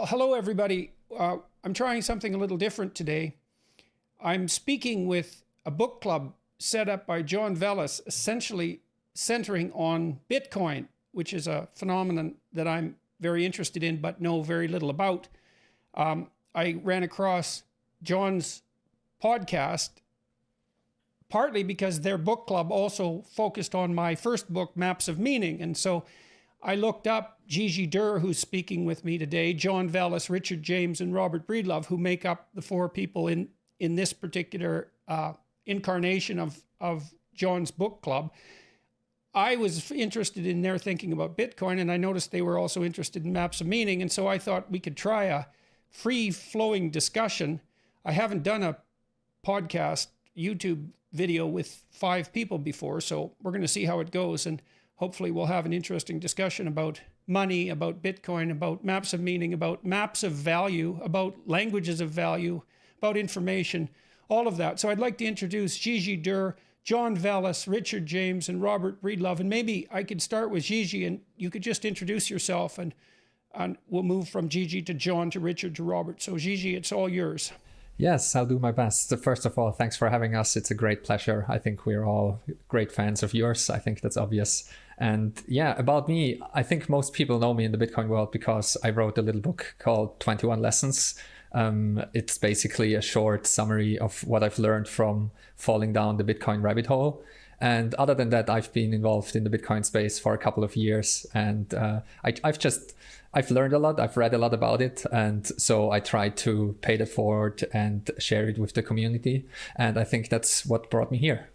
hello, everybody. I'm trying something a little different today. I'm speaking with a book club set up by John Vallis, essentially centering on Bitcoin, which is a phenomenon that I'm very interested in, but know very little about. I ran across John's podcast partly because their book club also focused on my first book, Maps of Meaning. And so I looked up Gigi Durr, who's speaking with me today, John Vallis, Richard James, and Robert Breedlove, who make up the four people in this particular incarnation of John's book club. I was interested in their thinking about Bitcoin, and I noticed they were also interested in Maps of Meaning. And so I thought we could try a free-flowing discussion. I haven't done a podcast YouTube video with 5 people before, so we're going to see how it goes. And hopefully we'll have an interesting discussion about money, about Bitcoin, about maps of meaning, about maps of value, about languages of value, about information, all of that. So I'd like to introduce Gigi Durr, John Vallis, Richard James, and Robert Breedlove. And maybe I could start with Gigi, and you could just introduce yourself, and we'll move from Gigi to John to Richard to Robert. So Gigi, it's all yours. Yes, I'll do my best. So first of all, thanks for having us. It's a great pleasure. I think we're all great fans of yours. I think that's obvious. And yeah, about me, I think most people know me in the Bitcoin world because I wrote a little book called 21 Lessons. It's basically a short summary of what I've learned from falling down the Bitcoin rabbit hole. And other than that, I've been involved in the Bitcoin space for a couple of years. And I've learned a lot. I've read a lot about it. And so I try to pay that forward and share it with the community. And I think that's what brought me here.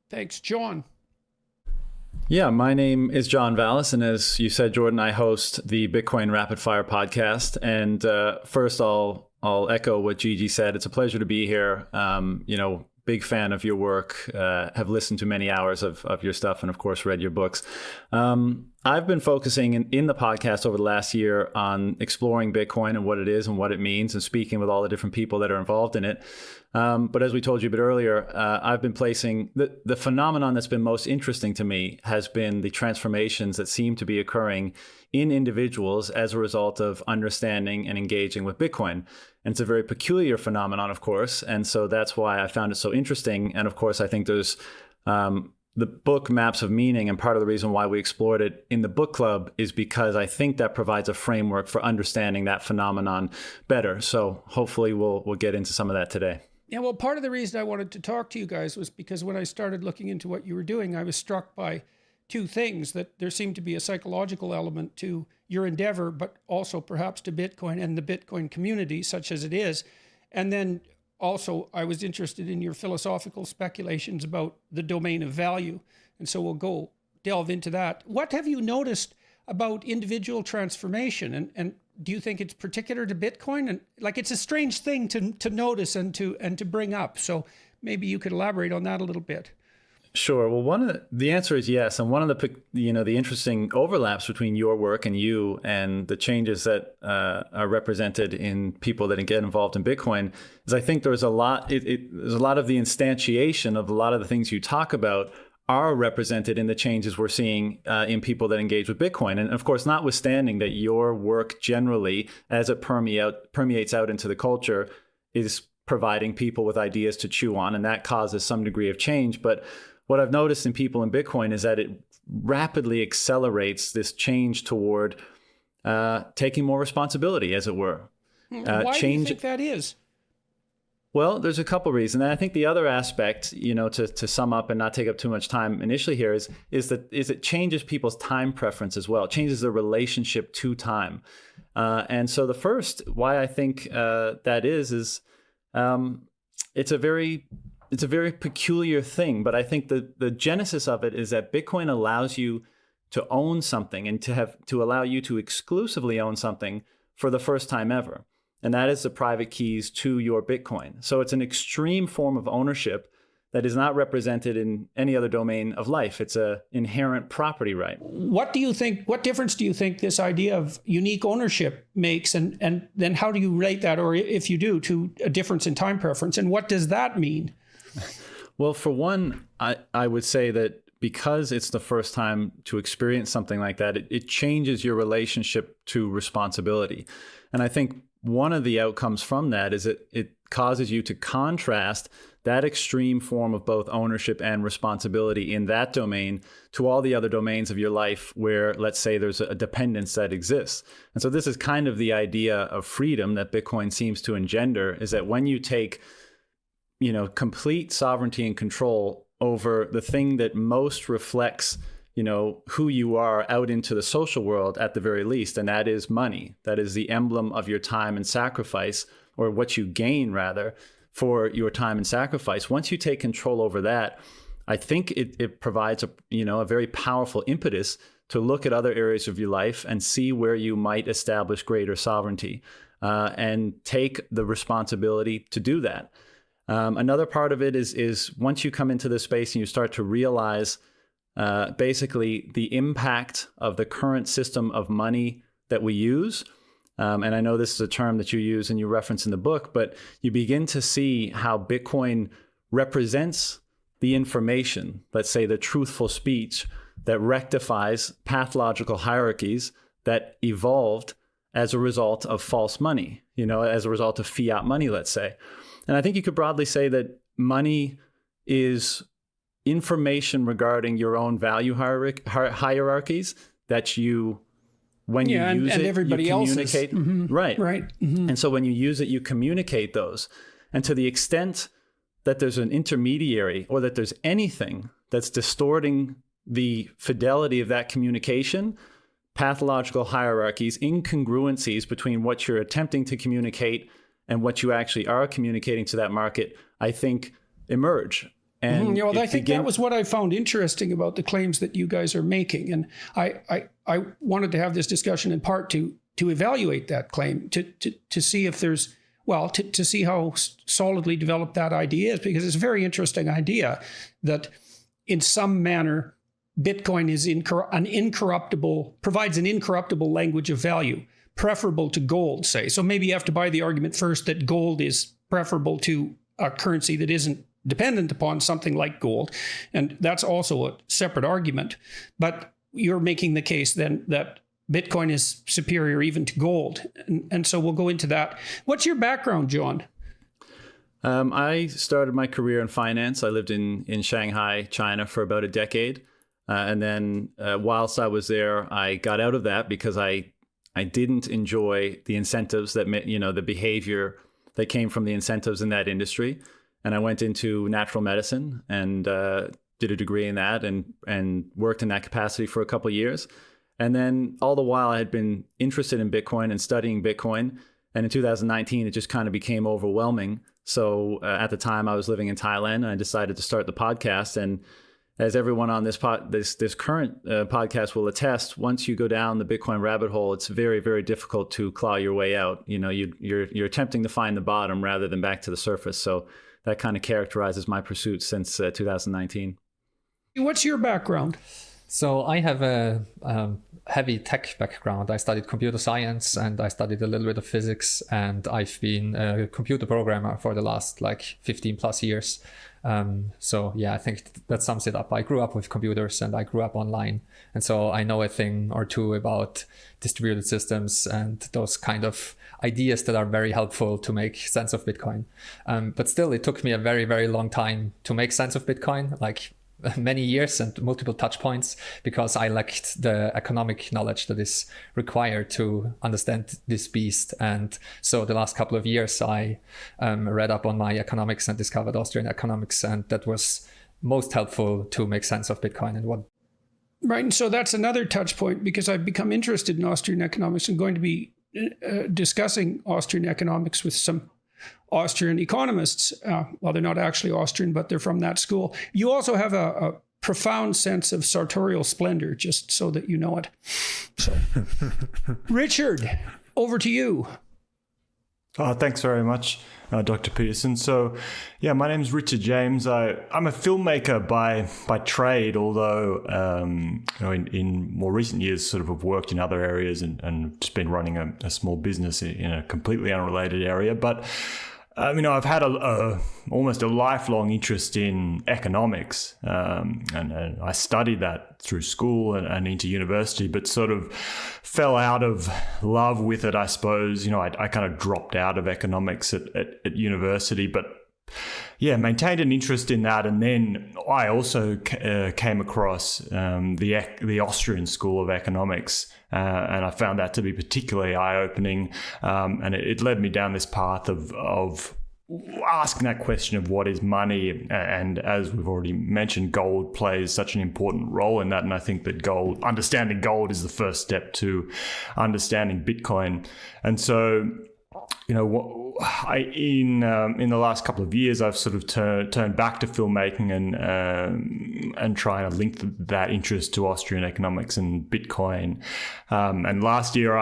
Thanks, John. Yeah, my name is John Vallis, and as you said, Jordan, I host the Bitcoin Rapid Fire podcast. And first, I'll echo what Gigi said. It's a pleasure to be here. Big fan of your work, have listened to many hours of your stuff, and of course read your books. I've been focusing in the podcast over the last year on exploring Bitcoin and what it is and what it means, and speaking with all the different people that are involved in it. But as we told you a bit earlier, I've been placing the phenomenon that's been most interesting to me has been the transformations that seem to be occurring in individuals as a result of understanding and engaging with Bitcoin. And it's a very peculiar phenomenon, of course. And so that's why I found it so interesting. And of course, I think there's the book Maps of Meaning. And part of the reason why we explored it in the book club is because I think that provides a framework for understanding that phenomenon better. So hopefully we'll get into some of that today. Yeah, well, part of the reason I wanted to talk to you guys was because when I started looking into what you were doing, I was struck by 2 things: that there seemed to be a psychological element to your endeavor, but also perhaps to Bitcoin and the Bitcoin community, such as it is. And then also I was interested in your philosophical speculations about the domain of value. And so we'll delve into that. What have you noticed about individual transformation? And do you think it's particular to Bitcoin? And like, it's a strange thing to notice and to bring up. So maybe you could elaborate on that a little bit. Sure. Well, the answer is yes. And one of the interesting overlaps between your work and you and the changes that are represented in people that get involved in Bitcoin is I think there's a lot of the instantiation of a lot of the things you talk about are represented in the changes we're seeing in people that engage with Bitcoin. And of course, notwithstanding that your work generally, as it permeates out into the culture, is providing people with ideas to chew on, and that causes some degree of change. But what I've noticed in people in Bitcoin is that it rapidly accelerates this change toward taking more responsibility, as it were. Why do you think that is? Well, there's a couple reasons. And I think the other aspect, to sum up and not take up too much time initially here is that it changes people's time preference as well. It changes their relationship to time. And so the first, why I think that is it's a very peculiar thing. But I think the genesis of it is that Bitcoin allows you to own something and to allow you to exclusively own something for the first time ever. And that is the private keys to your Bitcoin. So it's an extreme form of ownership that is not represented in any other domain of life. It's an inherent property right. What difference do you think this idea of unique ownership makes? And then how do you relate that, or if you do, to a difference in time preference? And what does that mean? Well, for one, I would say that because it's the first time to experience something like that, it changes your relationship to responsibility. And I think one of the outcomes from that is it causes you to contrast that extreme form of both ownership and responsibility in that domain to all the other domains of your life where, let's say, there's a dependence that exists. And so this is kind of the idea of freedom that Bitcoin seems to engender, is that when you take, complete sovereignty and control over the thing that most reflects, who you are out into the social world at the very least, and that is money. That is the emblem of your time and sacrifice, or what you gain rather, for your time and sacrifice. Once you take control over that, I think it provides a very powerful impetus to look at other areas of your life and see where you might establish greater sovereignty and take the responsibility to do that. Another part of it is once you come into this space and you start to realize basically the impact of the current system of money that we use. And I know this is a term that you use and you reference in the book, but you begin to see how Bitcoin represents the information, let's say the truthful speech, that rectifies pathological hierarchies that evolved as a result of false money, as a result of fiat money, let's say. And I think you could broadly say that money is information regarding your own value hierarchies that you, when you use and it, everybody you communicate. Else's. Right. Mm-hmm. And so when you use it, you communicate those. And to the extent that there's an intermediary or that there's anything that's distorting the fidelity of that communication, pathological hierarchies, incongruencies between what you're attempting to communicate and what you actually are communicating to that market, I think emerge. And I think that was what I found interesting about the claims that you guys are making. And I wanted to have this discussion in part to evaluate that claim, to see if there's, to see how solidly developed that idea is, because it's a very interesting idea that in some manner, Bitcoin is provides an incorruptible language of value, preferable to gold, say. So maybe you have to buy the argument first that gold is preferable to a currency that isn't dependent upon something like gold. And that's also a separate argument. But you're making the case then that Bitcoin is superior even to gold. And so we'll go into that. What's your background, John? I started my career in finance. I lived in Shanghai, China for about a decade. And then whilst I was there, I got out of that because I didn't enjoy the incentives that, the behavior that came from the incentives in that industry. And I went into natural medicine and did a degree in that and worked in that capacity for a couple of years. And then all the while I had been interested in Bitcoin and studying Bitcoin. And in 2019, it just kind of became overwhelming. So at the time I was living in Thailand and I decided to start the podcast. And as everyone on this current podcast will attest, once you go down the Bitcoin rabbit hole, it's very, very difficult to claw your way out. You're attempting to find the bottom rather than back to the surface. So that kind of characterizes my pursuit since 2019. What's your background? So I have a heavy tech background. I studied computer science and I studied a little bit of physics, and I've been a computer programmer for the last 15 plus years. I think that sums it up. I grew up with computers and I grew up online. And so I know a thing or two about distributed systems and those kind of ideas that are very helpful to make sense of Bitcoin. But still, it took me a very, very long time to make sense of Bitcoin, many years and multiple touch points, because I lacked the economic knowledge that is required to understand this beast. And so the last couple of years, I read up on my economics and discovered Austrian economics, and that was most helpful to make sense of Bitcoin and what. Right. And so that's another touch point, because I've become interested in Austrian economics and going to be discussing Austrian economics with some Austrian economists. They're not actually Austrian, but they're from that school. You also have a profound sense of sartorial splendor, just so that you know it. So, Richard, over to you. Thanks very much, Dr. Peterson. So, my name is Richard James. I'm a filmmaker by trade, although in more recent years sort of have worked in other areas and just been running a small business in a completely unrelated area. But I've had almost a lifelong interest in economics, and I studied that through school and into university, but sort of fell out of love with it, I suppose. I kind of dropped out of economics at university, but yeah, maintained an interest in that. And then I also came across the Austrian School of Economics, and I found that to be particularly eye-opening. And it led me down this path of asking that question of what is money. And as we've already mentioned, gold plays such an important role in that. And I think that understanding gold is the first step to understanding Bitcoin. And so, in the last couple of years, I've sort of turned back to filmmaking and trying to link that interest to Austrian economics and Bitcoin. And last year,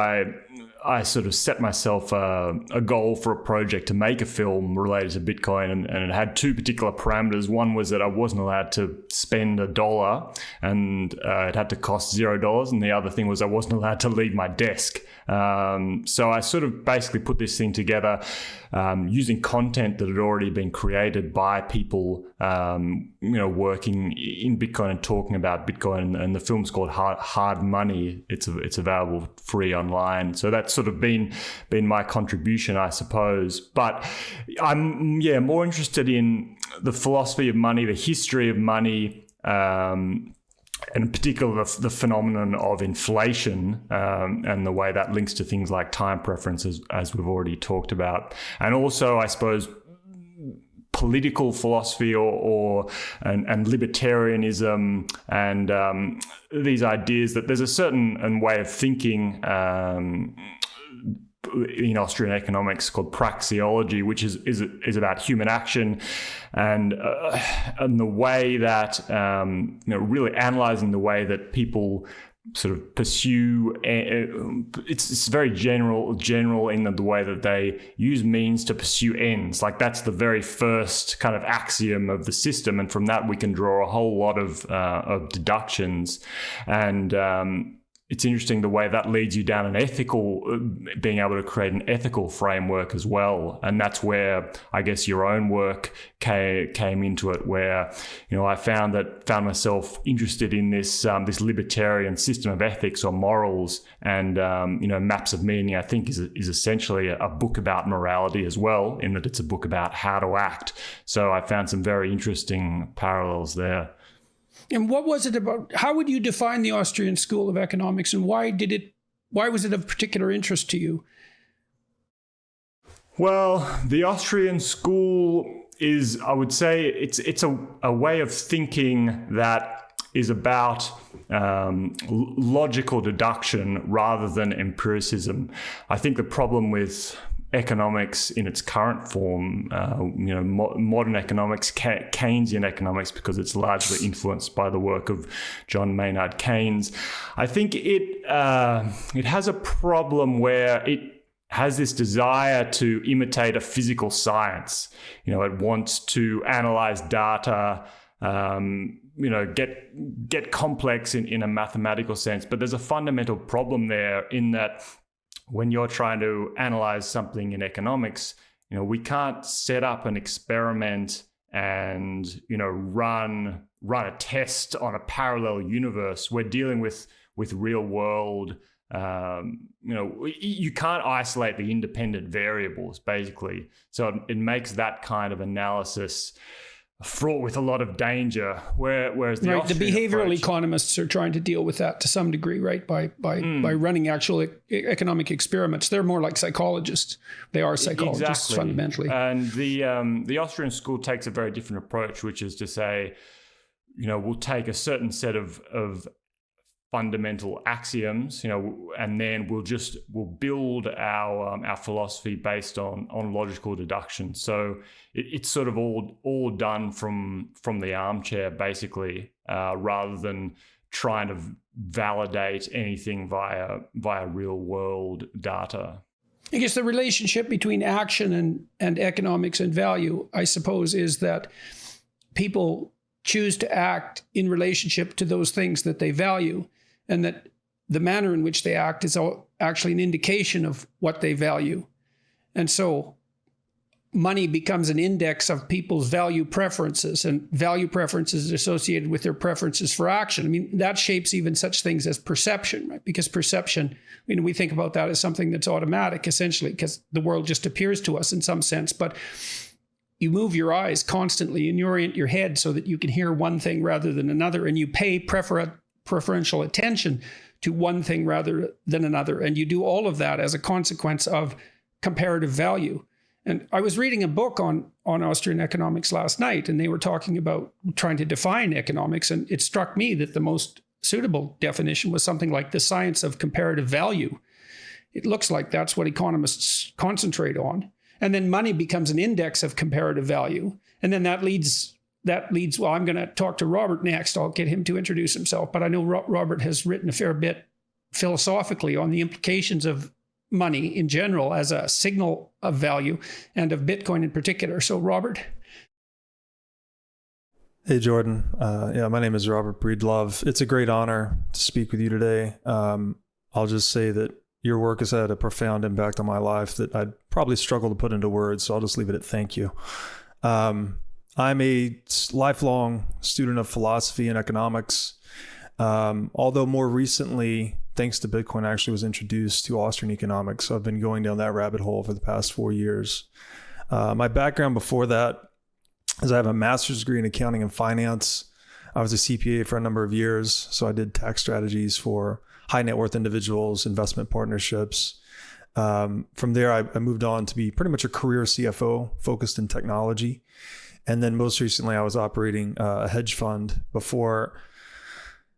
I sort of set myself a goal for a project to make a film related to Bitcoin, and it had two particular parameters. One was that I wasn't allowed to spend $1, and it had to cost $0, and the other thing was I wasn't allowed to leave my desk. So I sort of basically put this thing together using content that had already been created by people working in Bitcoin and talking about Bitcoin, and the film's called Hard Money. It's available free online. So that's sort of been my contribution, I suppose. But I'm more interested in the philosophy of money, the history of money, and in particular the phenomenon of inflation, and the way that links to things like time preferences, as we've already talked about. And also, I suppose, political philosophy and libertarianism, and these ideas that there's a certain way of thinking in Austrian economics called praxeology, which is about human action, and the way that really analyzing the way that people sort of pursue. It's very general in the way that they use means to pursue ends. Like that's the very first kind of axiom of the system, and from that we can draw a whole lot of deductions. And it's interesting the way that leads you down being able to create an ethical framework as well. And that's where I guess your own work came into it, where, I found myself interested in this libertarian system of ethics or morals, and, Maps of Meaning, I think is essentially a book about morality as well, in that it's a book about how to act. So I found some very interesting parallels there. And what was it about? How would you define the Austrian School of Economics, and why was it of particular interest to you? Well, the Austrian school is, I would say, it's a way of thinking that is about logical deduction rather than empiricism. I think the problem with economics in its current form, modern economics, Keynesian economics, because it's largely influenced by the work of John Maynard Keynes. I think it has a problem where it has this desire to imitate a physical science. It wants to analyze data, get complex in a mathematical sense. But there's a fundamental problem there in that when you're trying to analyze something in economics, we can't set up an experiment and, run a test on a parallel universe. We're dealing with real world, you can't isolate the independent variables, basically. So it makes that kind of analysis fraught with a lot of danger, whereas the behavioral economists are trying to deal with that to some degree, right? By running actual economic experiments. They're more like psychologists. They are psychologists fundamentally. And the Austrian school takes a very different approach, which is to say, we'll take a certain set of fundamental axioms, and then we'll build our philosophy based on logical deduction. So it's sort of all done from the armchair, basically, rather than trying to validate anything via real world data. I guess the relationship between action and economics and value, I suppose, is that people choose to act in relationship to those things that they value, and that the manner in which they act is actually an indication of what they value. And so money becomes an index of people's value preferences, and value preferences associated with their preferences for action. I mean, that shapes even such things as perception, right? Because perception, we think about that as something that's automatic, essentially, because the world just appears to us in some sense. But you move your eyes constantly and you orient your head so that you can hear one thing rather than another, and you pay preferential attention to one thing rather than another. And you do all of that as a consequence of comparative value. And I was reading a book on Austrian economics last night, and they were talking about trying to define economics. And it struck me that the most suitable definition was something like the science of comparative value. It looks like that's what economists concentrate on. And then money becomes an index of comparative value. And then that leads, well, I'm going to talk to Robert next. I'll get him to introduce himself. But I know Robert has written a fair bit philosophically on the implications of money in general as a signal of value, and of Bitcoin in particular. So, Robert. Hey, Jordan. My name is Robert Breedlove. It's a great honor to speak with you today. I'll just say that your work has had a profound impact on my life that I'd probably struggle to put into words, so I'll just leave it at thank you. I'm a lifelong student of philosophy and economics, although more recently, thanks to Bitcoin, I actually was introduced to Austrian economics. So I've been going down that rabbit hole for the past 4 years. My background before that is I have a master's degree in accounting and finance. I was a CPA for a number of years. So I did tax strategies for high net worth individuals, investment partnerships. From there, I moved on to be pretty much a career CFO focused in technology. And then most recently, I was operating a hedge fund before.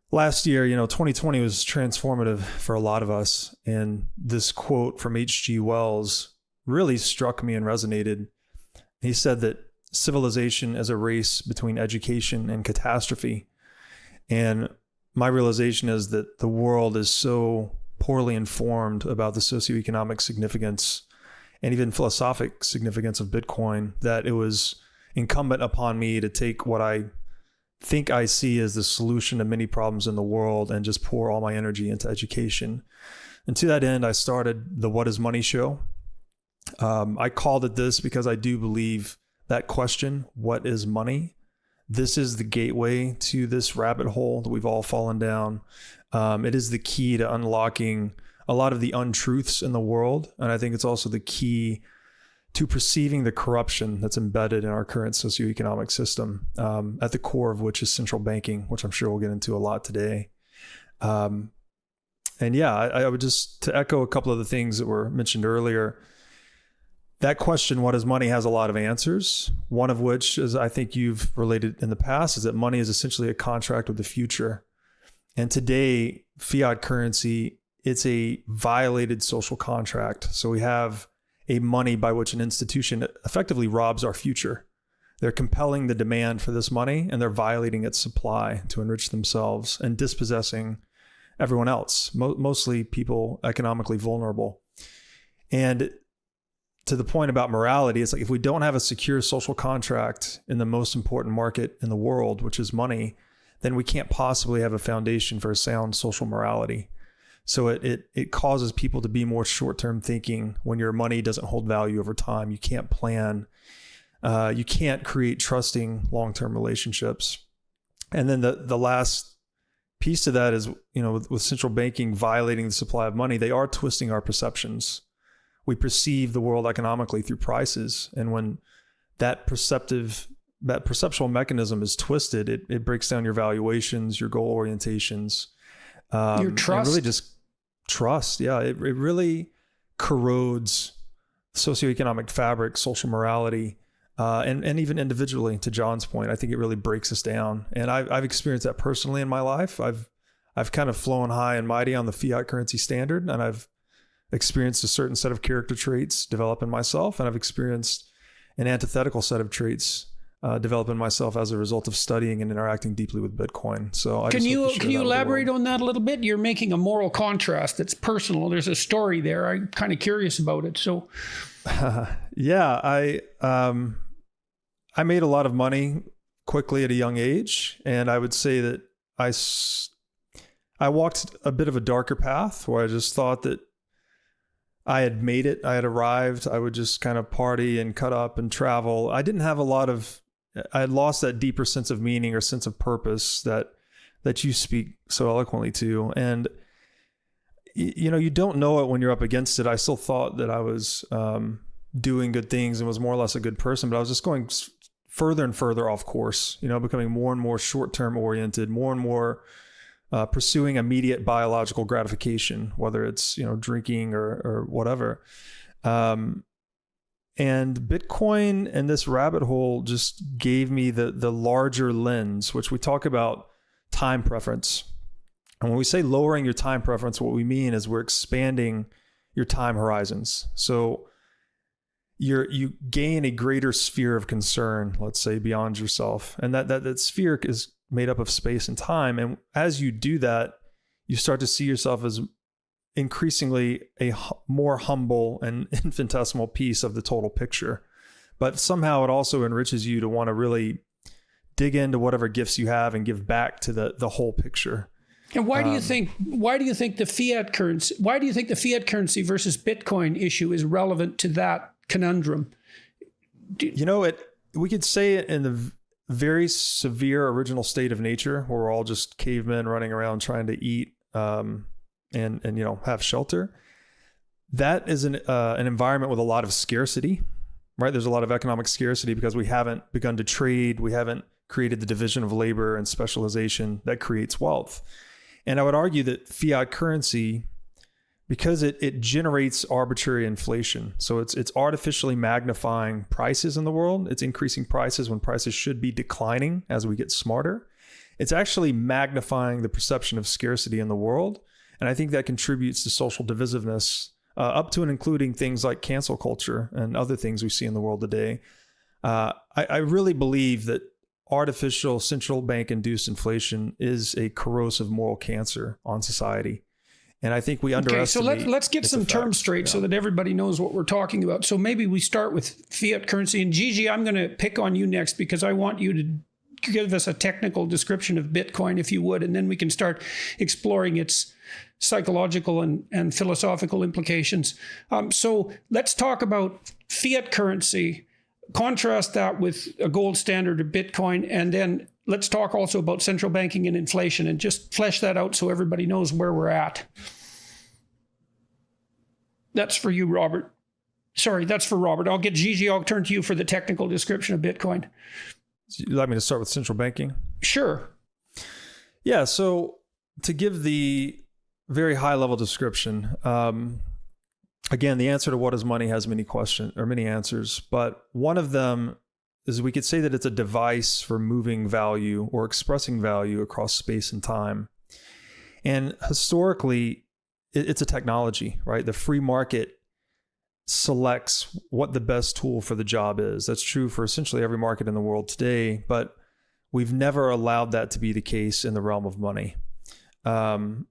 Last year, 2020 was transformative for a lot of us. And this quote from H.G. Wells really struck me and resonated. He said that civilization is a race between education and catastrophe. And my realization is that the world is so poorly informed about the socioeconomic significance and even philosophic significance of Bitcoin that it was incumbent upon me to take what I think I see as the solution to many problems in the world and just pour all my energy into education. And to that end, I started the What is Money show. I called it this because I do believe that question, what is money? This is the gateway to this rabbit hole that we've all fallen down. It is the key to unlocking a lot of the untruths in the world. And I think it's also the key to perceiving the corruption that's embedded in our current socioeconomic system, at the core of which is central banking, which I'm sure we'll get into a lot today. I would just, to echo a couple of the things that were mentioned earlier, that question, what is money, has a lot of answers. One of which, as I think you've related in the past, is that money is essentially a contract with the future. And today, fiat currency, it's a violated social contract. So we have a money by which an institution effectively robs our future. They're compelling the demand for this money, and they're violating its supply to enrich themselves and dispossessing everyone else, mostly people economically vulnerable. And to the point about morality, it's like if we don't have a secure social contract in the most important market in the world, which is money, then we can't possibly have a foundation for a sound social morality. So it causes people to be more short-term thinking when your money doesn't hold value over time. You can't plan. You can't create trusting long-term relationships. And then the last piece to that is, with central banking violating the supply of money, they are twisting our perceptions. We perceive the world economically through prices. And when that perceptual mechanism is twisted, it breaks down your valuations, your goal orientations. Your trust. Really just trust. Yeah. It really corrodes socioeconomic fabric, social morality, and even individually, to John's point. I think it really breaks us down. And I've experienced that personally in my life. I've kind of flown high and mighty on the fiat currency standard, and I've experienced a certain set of character traits develop in myself, and I've experienced an antithetical set of traits develop in myself as a result of studying and interacting deeply with Bitcoin. So can you elaborate on that a little bit? You're making a moral contrast that's personal. There's a story there. I'm kind of curious about it. So yeah, I made a lot of money quickly at a young age, and I would say that I walked a bit of a darker path where I just thought that I had made it. I had arrived. I would just kind of party and cut up and travel. I didn't have I had lost that deeper sense of meaning or sense of purpose that you speak so eloquently to. And, you don't know it when you're up against it. I still thought that I was doing good things and was more or less a good person, but I was just going further and further off course, becoming more and more short-term oriented, more and more pursuing immediate biological gratification, whether it's, drinking or whatever. And Bitcoin and this rabbit hole just gave me the larger lens, which we talk about time preference. And when we say lowering your time preference, what we mean is we're expanding your time horizons. So you gain a greater sphere of concern, let's say, beyond yourself. And that sphere is made up of space and time. And as you do that, you start to see yourself as increasingly a more humble and infinitesimal piece of the total picture. But somehow it also enriches you to want to really dig into whatever gifts you have and give back to the whole picture. And why do you think the fiat currency versus Bitcoin issue is relevant to that conundrum? We could say it in the very severe original state of nature, where we're all just cavemen running around trying to eat and have shelter. That is an environment with a lot of scarcity, right? There's a lot of economic scarcity because we haven't begun to trade. We haven't created the division of labor and specialization that creates wealth. And I would argue that fiat currency, because it generates arbitrary inflation. So it's artificially magnifying prices in the world. It's increasing prices when prices should be declining as we get smarter. It's actually magnifying the perception of scarcity in the world. And I think that contributes to social divisiveness, up to and including things like cancel culture and other things we see in the world today. I really believe that artificial central bank induced inflation is a corrosive moral cancer on society. And I think we underestimate. Okay, so let's get some terms straight so that everybody knows what we're talking about. So maybe we start with fiat currency. And Gigi, I'm going to pick on you next because I want you to give us a technical description of Bitcoin, if you would, and then we can start exploring its psychological and philosophical implications. So let's talk about fiat currency, contrast that with a gold standard of Bitcoin, and then let's talk also about central banking and inflation and just flesh that out so everybody knows where we're at. That's for you, Robert. Sorry, that's for Robert. I'll get Gigi. I'll turn to you for the technical description of Bitcoin. So you'd like me to start with central banking? Sure. Yeah, so to give the very high level description, again, the answer to what is money has many questions or many answers, but one of them is we could say that it's a device for moving value or expressing value across space and time. And historically, it's a technology, right? The free market selects what the best tool for the job is. That's true for essentially every market in the world today, but we've never allowed that to be the case in the realm of money. And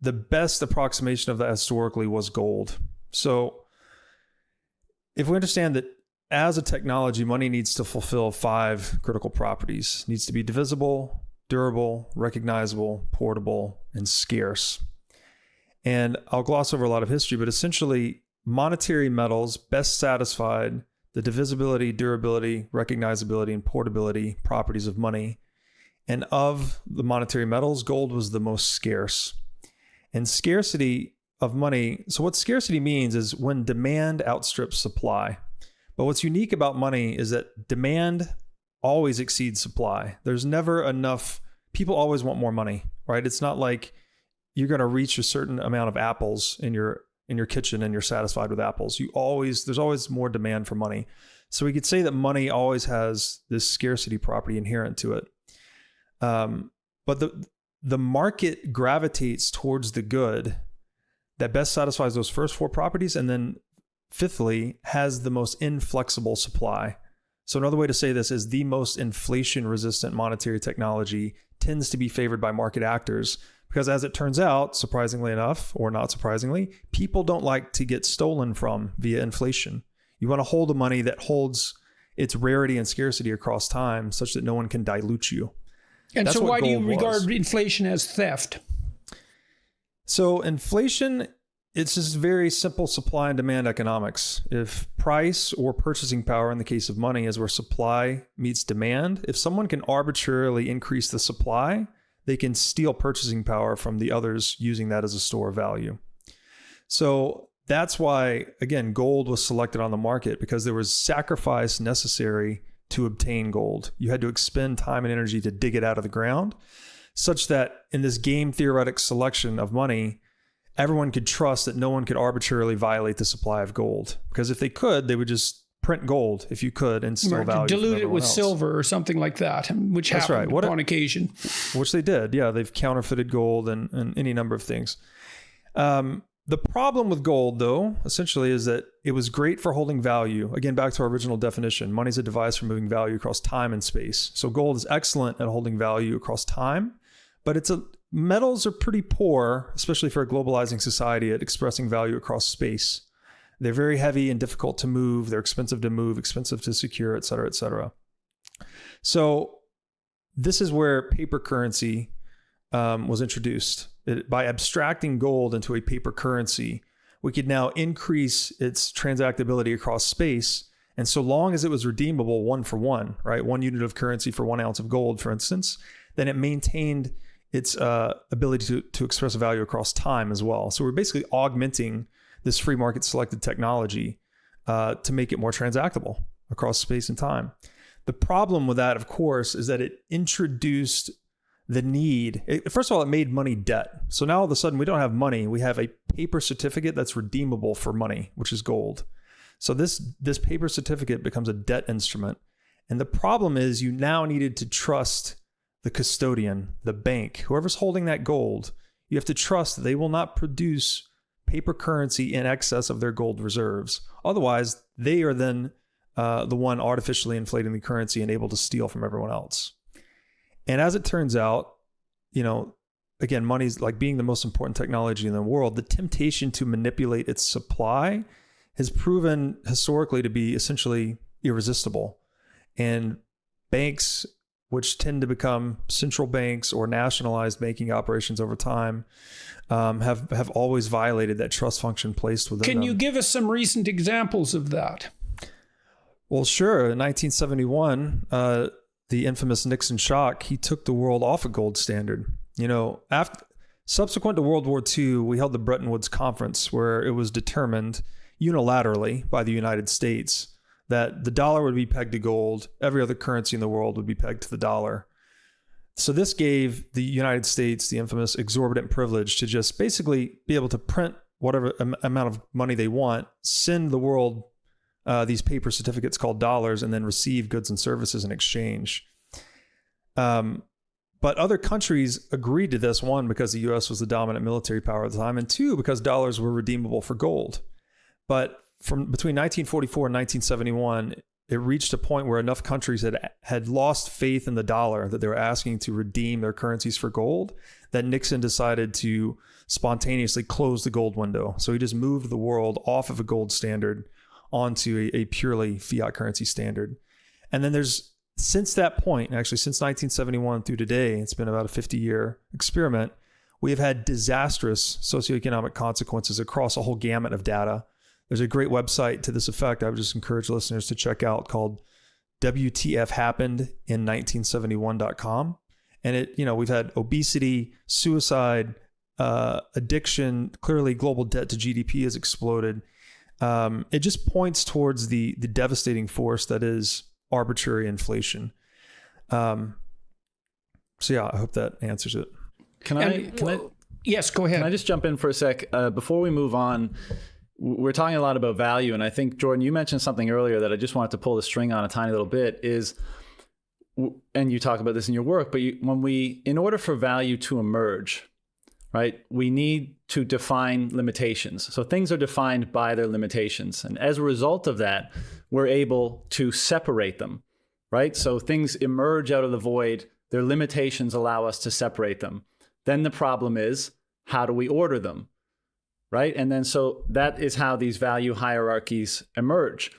the best approximation of that historically was gold. So if we understand that as a technology, money needs to fulfill 5 critical properties. It needs to be divisible, durable, recognizable, portable, and scarce. And I'll gloss over a lot of history, but essentially monetary metals best satisfied the divisibility, durability, recognizability, and portability properties of money. And of the monetary metals, gold was the most scarce. And scarcity of money, so what scarcity means is when demand outstrips supply. But what's unique about money is that demand always exceeds supply. There's never enough. People always want more money, right? It's not like you're going to reach a certain amount of apples in your kitchen and you're satisfied with apples. There's always more demand for money. So we could say that money always has this scarcity property inherent to it. But the market gravitates towards the good that best satisfies those first 4 properties, and then fifthly, has the most inflexible supply. So another way to say this is the most inflation-resistant monetary technology tends to be favored by market actors because, as it turns out, surprisingly enough, or not surprisingly, people don't like to get stolen from via inflation. You want to hold the money that holds its rarity and scarcity across time such that no one can dilute you. And that's so why do you regard inflation as theft? So inflation it's just very simple supply and demand economics. If price or purchasing power in the case of money is where supply meets demand, if someone can arbitrarily increase the supply, they can steal purchasing power from the others using that as a store of value. So that's why, again, gold was selected on the market, because there was sacrifice necessary to obtain gold. You had to expend time and energy to dig it out of the ground, such that in this game theoretic selection of money, everyone could trust that no one could arbitrarily violate the supply of gold. Because if they could, they would just print gold if you could and steal value. Dilute it with else. Silver or something like that, which happened on occasion. Which they did. Yeah, they've counterfeited gold and any number of things. The problem with gold, though, essentially is that it was great for holding value. Again, back to our original definition, money is a device for moving value across time and space. So gold is excellent at holding value across time, but metals are pretty poor, especially for a globalizing society, at expressing value across space. They're very heavy and difficult to move. They're expensive to move, expensive to secure, et cetera, et cetera. So this is where paper currency was introduced. By abstracting gold into a paper currency, we could now increase its transactability across space. And so long as it was redeemable 1 for 1, right? 1 unit of currency for 1 ounce of gold, for instance, then it maintained its ability to express value across time as well. So we're basically augmenting this free market selected technology to make it more transactable across space and time. The problem with that, of course, is that it introduced the need. First of all, it made money debt. So now all of a sudden we don't have money. We have a paper certificate that's redeemable for money, which is gold. So this paper certificate becomes a debt instrument. And the problem is you now needed to trust the custodian, the bank, whoever's holding that gold. You have to trust that they will not produce paper currency in excess of their gold reserves. Otherwise, they are then the one artificially inflating the currency and able to steal from everyone else. And as it turns out, again, money's like being the most important technology in the world. The temptation to manipulate its supply has proven historically to be essentially irresistible. And banks, which tend to become central banks or nationalized banking operations over time, have always violated that trust function placed within them. Can you give us some recent examples of that? Well, sure. In 1971, the infamous Nixon shock, he took the world off a gold standard. Subsequent to World War II, we held the Bretton Woods Conference, where it was determined unilaterally by the United States that the dollar would be pegged to gold. Every other currency in the world would be pegged to the dollar. So this gave the United States the infamous exorbitant privilege to just basically be able to print whatever amount of money they want, send the world these paper certificates called dollars, and then receive goods and services in exchange. But other countries agreed to this, 1, because the US was the dominant military power at the time, and 2, because dollars were redeemable for gold. But between 1944 and 1971, it reached a point where enough countries had lost faith in the dollar that they were asking to redeem their currencies for gold, that Nixon decided to spontaneously close the gold window. So he just moved the world off of a gold standard onto a purely fiat currency standard. And then since that point, actually since 1971 through today, it's been about a 50-year experiment, we have had disastrous socioeconomic consequences across a whole gamut of data. There's a great website to this effect I would just encourage listeners to check out called WTFhappenedin1971.com. And we've had obesity, suicide, addiction, clearly global debt to GDP has exploded. It just points towards the devastating force that is arbitrary inflation. So yeah, I hope that answers it. Yes, go ahead. Can I just jump in for a sec? Before we move on, we're talking a lot about value. And I think, Jordan, you mentioned something earlier that I just wanted to pull the string on a tiny little bit and you talk about this in your work, but in order for value to emerge, right, we need to define limitations. So things are defined by their limitations. And as a result of that, we're able to separate them, right? So things emerge out of the void. Their limitations allow us to separate them. Then the problem is, how do we order them, right? And then so that is how these value hierarchies emerge.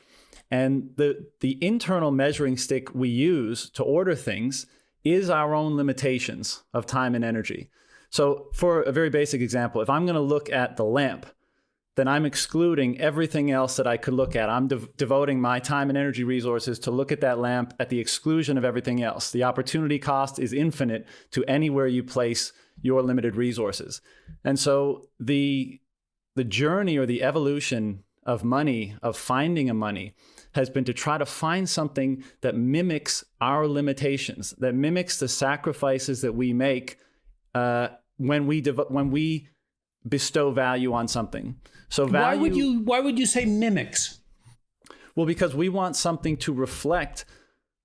And the internal measuring stick we use to order things is our own limitations of time and energy. So for a very basic example, if I'm going to look at the lamp, then I'm excluding everything else that I could look at. I'm devoting my time and energy resources to look at that lamp at the exclusion of everything else. The opportunity cost is infinite to anywhere you place your limited resources. And so the journey or the evolution of money, of finding a money, has been to try to find something that mimics our limitations, that mimics the sacrifices that we make when we bestow value on something. So value. Why would you say mimics? Well, because we want something to reflect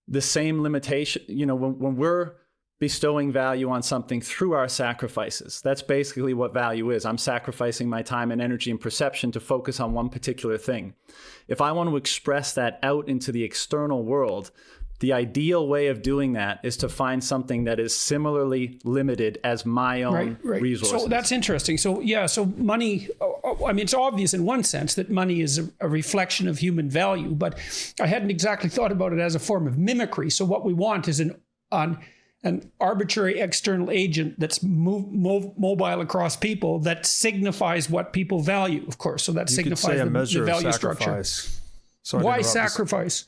the same limitation. When we're bestowing value on something through our sacrifices, that's basically what value is. I'm sacrificing my time and energy and perception to focus on one particular thing. If I want to express that out into the external world, the ideal way of doing that is to find something that is similarly limited as my own resources. So that's interesting. So money, I mean, it's obvious in one sense that money is a reflection of human value, but I hadn't exactly thought about it as a form of mimicry. So what we want is an arbitrary external agent that's mobile across people that signifies what people value, of course. So that signifies the value structure. Why sacrifice?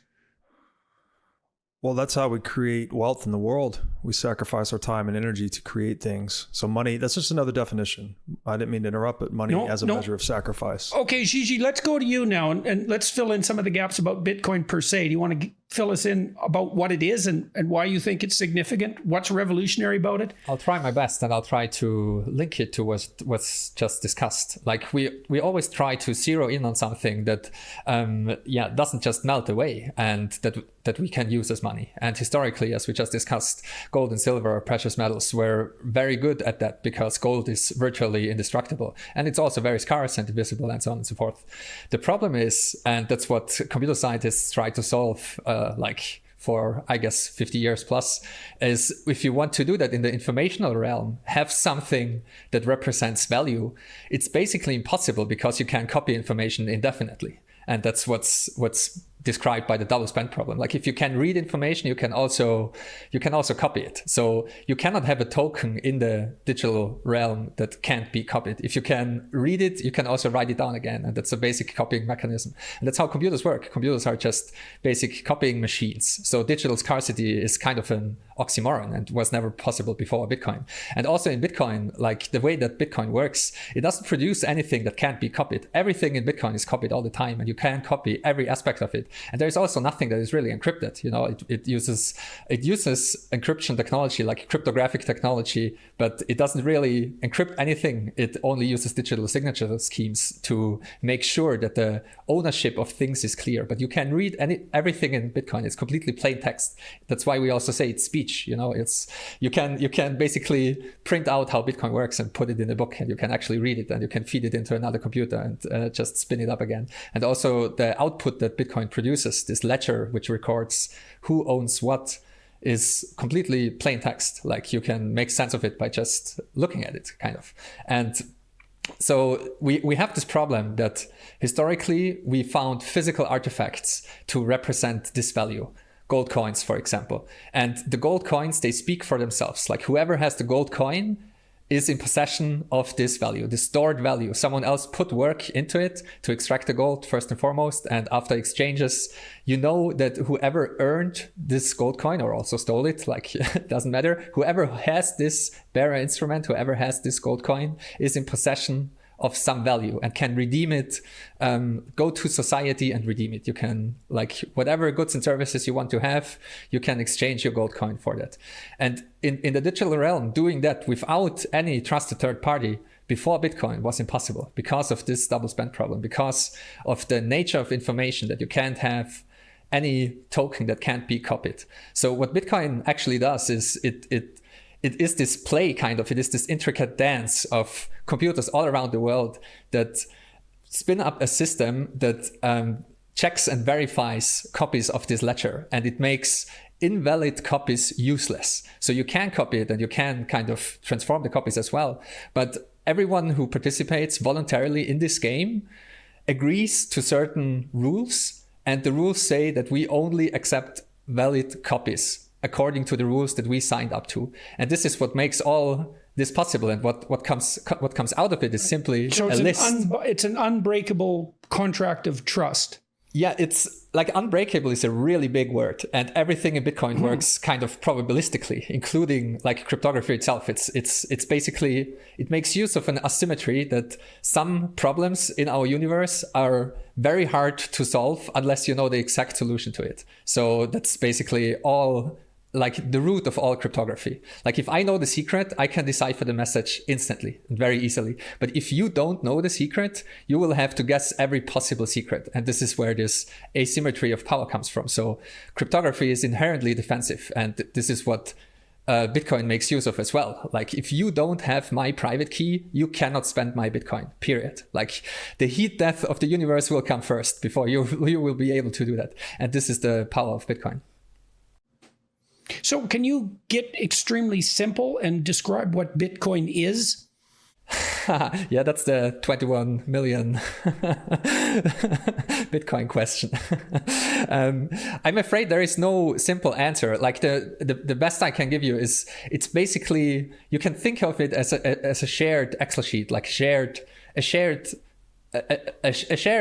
Well, that's how we create wealth in the world. We sacrifice our time and energy to create things. So money, that's just another definition. I didn't mean to interrupt, but money as a measure of sacrifice. Okay, Gigi, let's go to you now and let's fill in some of the gaps about Bitcoin per se. Do you want to fill us in about what it is and why you think it's significant? What's revolutionary about it? I'll try my best, and I'll try to link it to what's just discussed. Like we always try to zero in on something that doesn't just melt away and that we can use as money. And historically, as we just discussed, gold and silver, precious metals, were very good at that because gold is virtually indestructible. And it's also very scarce and divisible and so on and so forth. The problem is, and that's what computer scientists try to solve for, I guess, 50 years plus, is if you want to do that in the informational realm, have something that represents value, it's basically impossible because you can copy information indefinitely. And that's what's described by the double spend problem. Like if you can read information, you can also copy it. So you cannot have a token in the digital realm that can't be copied. If you can read it, you can also write it down again. And that's a basic copying mechanism. And that's how computers work. Computers are just basic copying machines. So digital scarcity is kind of an oxymoron and was never possible before Bitcoin. And also in Bitcoin, like the way that Bitcoin works, it doesn't produce anything that can't be copied. Everything in Bitcoin is copied all the time, and you can copy every aspect of it. And there's also nothing that is really encrypted. It uses encryption technology, like cryptographic technology, but it doesn't really encrypt anything. It only uses digital signature schemes to make sure that the ownership of things is clear. But you can read everything in Bitcoin. It's completely plain text. That's why we also say it's speech. It's you can basically print out how Bitcoin works and put it in a book, and you can actually read it, and you can feed it into another computer and just spin it up again. And also the output that Bitcoin produces, this ledger which records who owns what, is completely plain text. Like you can make sense of it by just looking at it, kind of. And so we have this problem that historically we found physical artifacts to represent this value. Gold coins, for example. And the gold coins, they speak for themselves. Like whoever has the gold coin is in possession of this value, the stored value. Someone else put work into it to extract the gold first and foremost. And after exchanges, you know that whoever earned this gold coin or also stole it, like it doesn't matter. Whoever has this bearer instrument, whoever has this gold coin is in possession of some value and can redeem it, go to society and redeem it. You can, like, whatever goods and services you want to have, you can exchange your gold coin for that. And in the digital realm, doing that without any trusted third party before Bitcoin was impossible because of this double spend problem, because of the nature of information that you can't have any token that can't be copied. So what Bitcoin actually does is it is this play, kind of. It is this intricate dance of computers all around the world that spin up a system that checks and verifies copies of this ledger, and it makes invalid copies useless. So you can copy it and you can kind of transform the copies as well. But everyone who participates voluntarily in this game agrees to certain rules, and the rules say that we only accept valid copies according to the rules that we signed up to. And this is what makes all this possible. And what comes out of it is simply so a list. It's an unbreakable contract of trust. Yeah, it's like unbreakable is a really big word, and everything in Bitcoin works kind of probabilistically, including like cryptography itself. It's basically, it makes use of an asymmetry that some problems in our universe are very hard to solve unless you know the exact solution to it. So that's basically all, like the root of all cryptography. Like if I know the secret, I can decipher the message instantly and very easily. But if you don't know the secret, you will have to guess every possible secret. And this is where this asymmetry of power comes from. So cryptography is inherently defensive. And this is what Bitcoin makes use of as well. Like if you don't have my private key, you cannot spend my Bitcoin, period. Like the heat death of the universe will come first before you will be able to do that. And this is the power of Bitcoin. So can you get extremely simple and describe what Bitcoin is? Yeah, that's the 21 million Bitcoin question. I'm afraid there is no simple answer. Like the best I can give you is it's basically, you can think of it as a shared Excel sheet, like a shared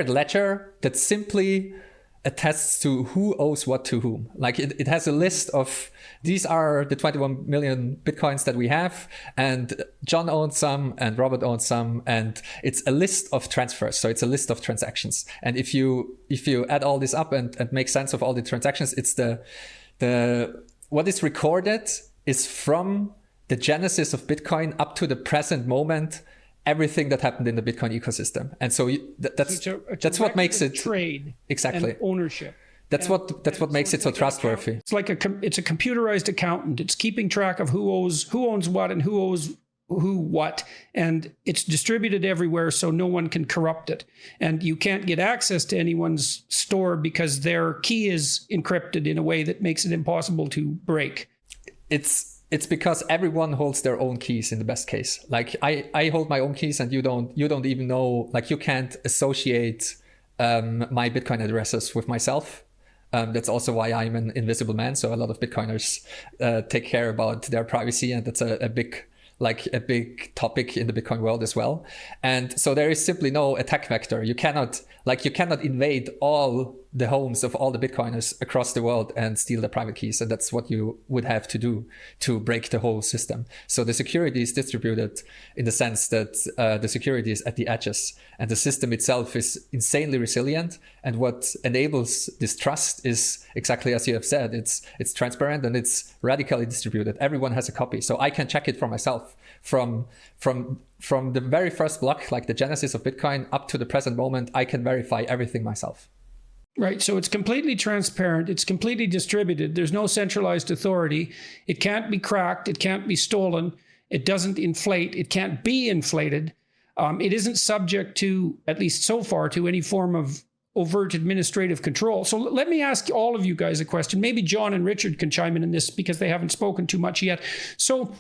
ledger that simply attests to who owes what to whom. Like it has a list of, these are the 21 million Bitcoins that we have, and John owns some and Robert owns some, and it's a list of transfers. So it's a list of transactions. And if you add all this up and make sense of all the transactions, it's the what is recorded is from the genesis of Bitcoin up to the present moment, everything that happened in the Bitcoin ecosystem. And so that's what makes it trade, exactly, and ownership. That's what makes it so trustworthy. It's like it's a computerized accountant. It's keeping track of who owns what and who owes who what, and it's distributed everywhere so no one can corrupt it. And you can't get access to anyone's store because their key is encrypted in a way that makes it impossible to break. It's because everyone holds their own keys in the best case. Like I hold my own keys and you don't even know, like you can't associate my Bitcoin addresses with myself. That's also why I'm an invisible man. So a lot of Bitcoiners take care about their privacy, and that's a big topic in the Bitcoin world as well. And so there is simply no attack vector. You cannot invade all the homes of all the Bitcoiners across the world and steal their private keys. And that's what you would have to do to break the whole system. So the security is distributed in the sense that the security is at the edges, and the system itself is insanely resilient. And what enables this trust is exactly as you have said, it's transparent and it's radically distributed. Everyone has a copy. So I can check it for myself from the very first block, like the genesis of Bitcoin, up to the present moment. I can verify everything myself. Right. So it's completely transparent. It's completely distributed. There's no centralized authority. It can't be cracked. It can't be stolen. It doesn't inflate. It can't be inflated. It isn't subject to, at least so far, to any form of overt administrative control. So let me ask all of you guys a question. Maybe John and Richard can chime in this because they haven't spoken too much yet. So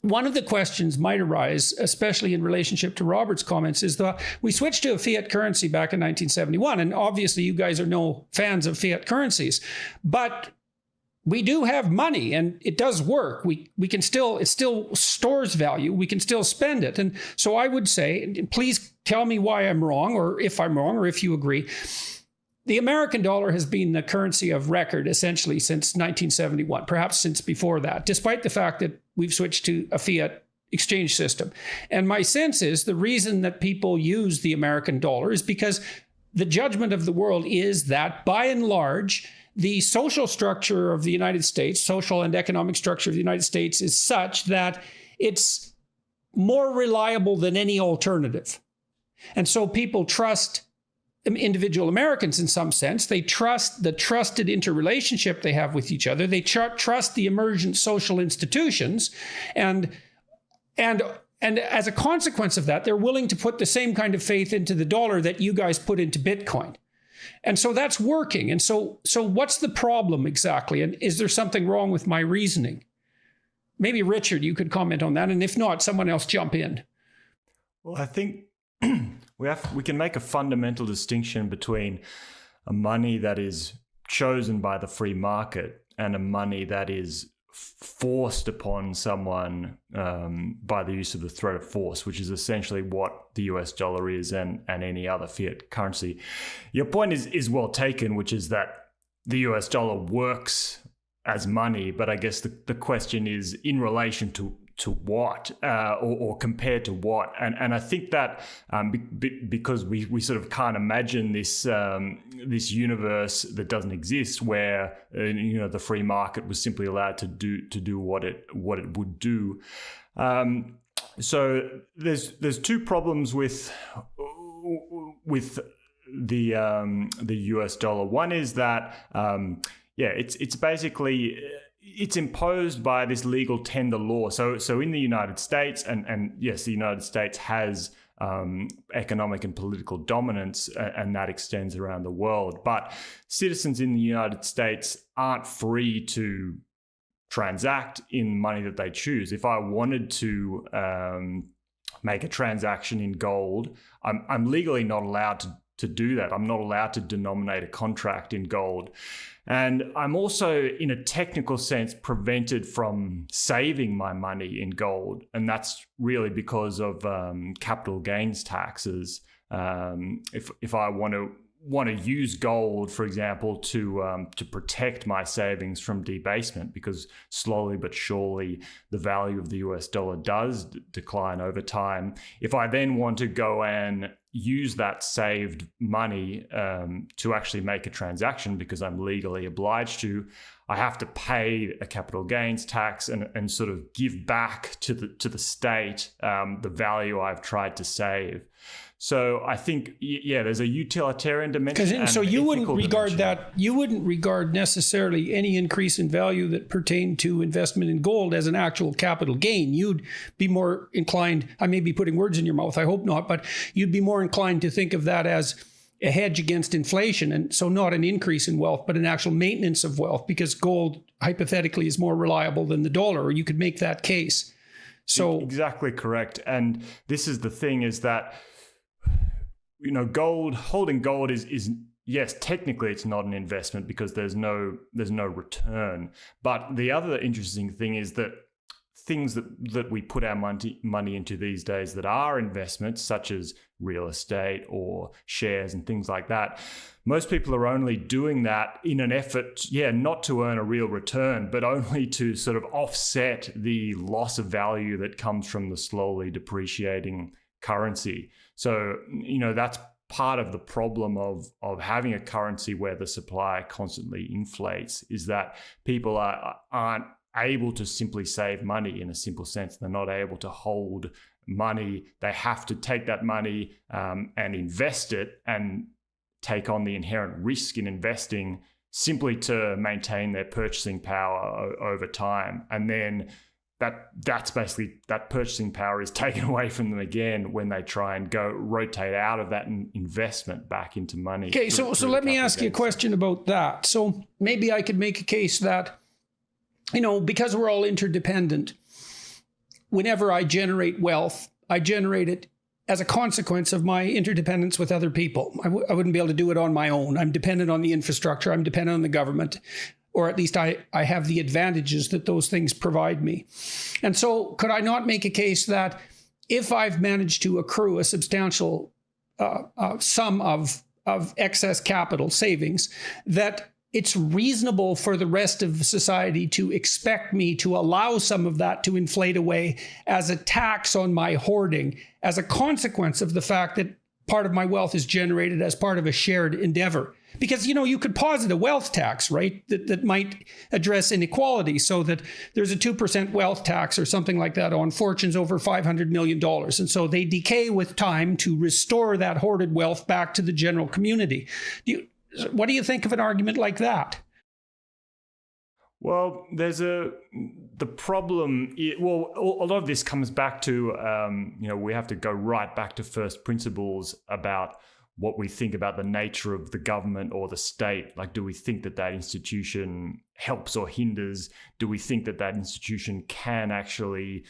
one of the questions might arise, especially in relationship to Robert's comments, is that we switched to a fiat currency back in 1971. And obviously you guys are no fans of fiat currencies, but we do have money and it does work. It still stores value. We can still spend it. And so I would say, please tell me why I'm wrong, or if I'm wrong, or if you agree. The American dollar has been the currency of record essentially since 1971, perhaps since before that, despite the fact that we've switched to a fiat exchange system. And my sense is the reason that people use the American dollar is because the judgment of the world is that, by and large, the social structure of the United States, social and economic structure of the United States, is such that it's more reliable than any alternative. And so people trust individual Americans in some sense. They trust the trusted interrelationship they have with each other. They trust the emergent social institutions. And as a consequence of that, they're willing to put the same kind of faith into the dollar that you guys put into Bitcoin. And so that's working. And so what's the problem exactly? And is there something wrong with my reasoning? Maybe Richard, you could comment on that. And if not, someone else jump in. Well, I think we can make a fundamental distinction between a money that is chosen by the free market and a money that is forced upon someone by the use of the threat of force, which is essentially what the US dollar is and any other fiat currency. Your point is well taken, which is that the US dollar works as money, but I guess the question is in relation to what or compared to what, and I think that because we sort of can't imagine this this universe that doesn't exist where the free market was simply allowed to do what it would do. So there's two problems with the US dollar. One is that it's basically it's imposed by this legal tender law. So in the United States, and yes, the United States has economic and political dominance, and that extends around the world. But citizens in the United States aren't free to transact in money that they choose. If I wanted to make a transaction in gold, I'm legally not allowed to do that. I'm not allowed to denominate a contract in gold. And I'm also, in a technical sense, prevented from saving my money in gold. And that's really because of capital gains taxes. If I want to use gold, for example, to protect my savings from debasement, because slowly but surely the value of the US dollar does decline over time. If I then want to go and use that saved money to actually make a transaction, because I'm legally obliged to, I have to pay a capital gains tax and sort of give back to the state the value I've tried to save. So I think, there's a utilitarian dimension. So you wouldn't regard dimension. you wouldn't regard necessarily any increase in value that pertained to investment in gold as an actual capital gain. You'd be more inclined, I may be putting words in your mouth, I hope not, but you'd be more inclined to think of that as a hedge against inflation. And so not an increase in wealth, but an actual maintenance of wealth, because gold hypothetically is more reliable than the dollar, or you could make that case. So exactly correct. And this is the thing, is that holding gold is yes, technically it's not an investment because there's no return. But the other interesting thing is that things that we put our money into these days that are investments, such as real estate or shares and things like that, most people are only doing that in an effort, not to earn a real return, but only to sort of offset the loss of value that comes from the slowly depreciating currency. So, that's part of the problem of having a currency where the supply constantly inflates, is that people aren't able to simply save money in a simple sense. They're not able to hold money. They have to take that money and invest it and take on the inherent risk in investing simply to maintain their purchasing power over time. And then that's basically, that purchasing power is taken away from them again when they try and go rotate out of that investment back into money. Okay, so let me ask you a question about that. So maybe I could make a case that, because we're all interdependent, whenever I generate wealth, I generate it as a consequence of my interdependence with other people. I wouldn't be able to do it on my own. I'm dependent on the infrastructure. I'm dependent on the government. Or at least I have the advantages that those things provide me. And so could I not make a case that if I've managed to accrue a substantial sum of excess capital savings, that it's reasonable for the rest of society to expect me to allow some of that to inflate away as a tax on my hoarding, as a consequence of the fact that part of my wealth is generated as part of a shared endeavor? Because, you could posit a wealth tax, right, that might address inequality, so that there's a 2% wealth tax or something like that on fortunes over $500 million. And so they decay with time to restore that hoarded wealth back to the general community. What do you think of an argument like that? Well, the problem, a lot of this comes back to, we have to go right back to first principles about what we think about the nature of the government or the state. Like, do we think that institution helps or hinders? Do we think that institution can actually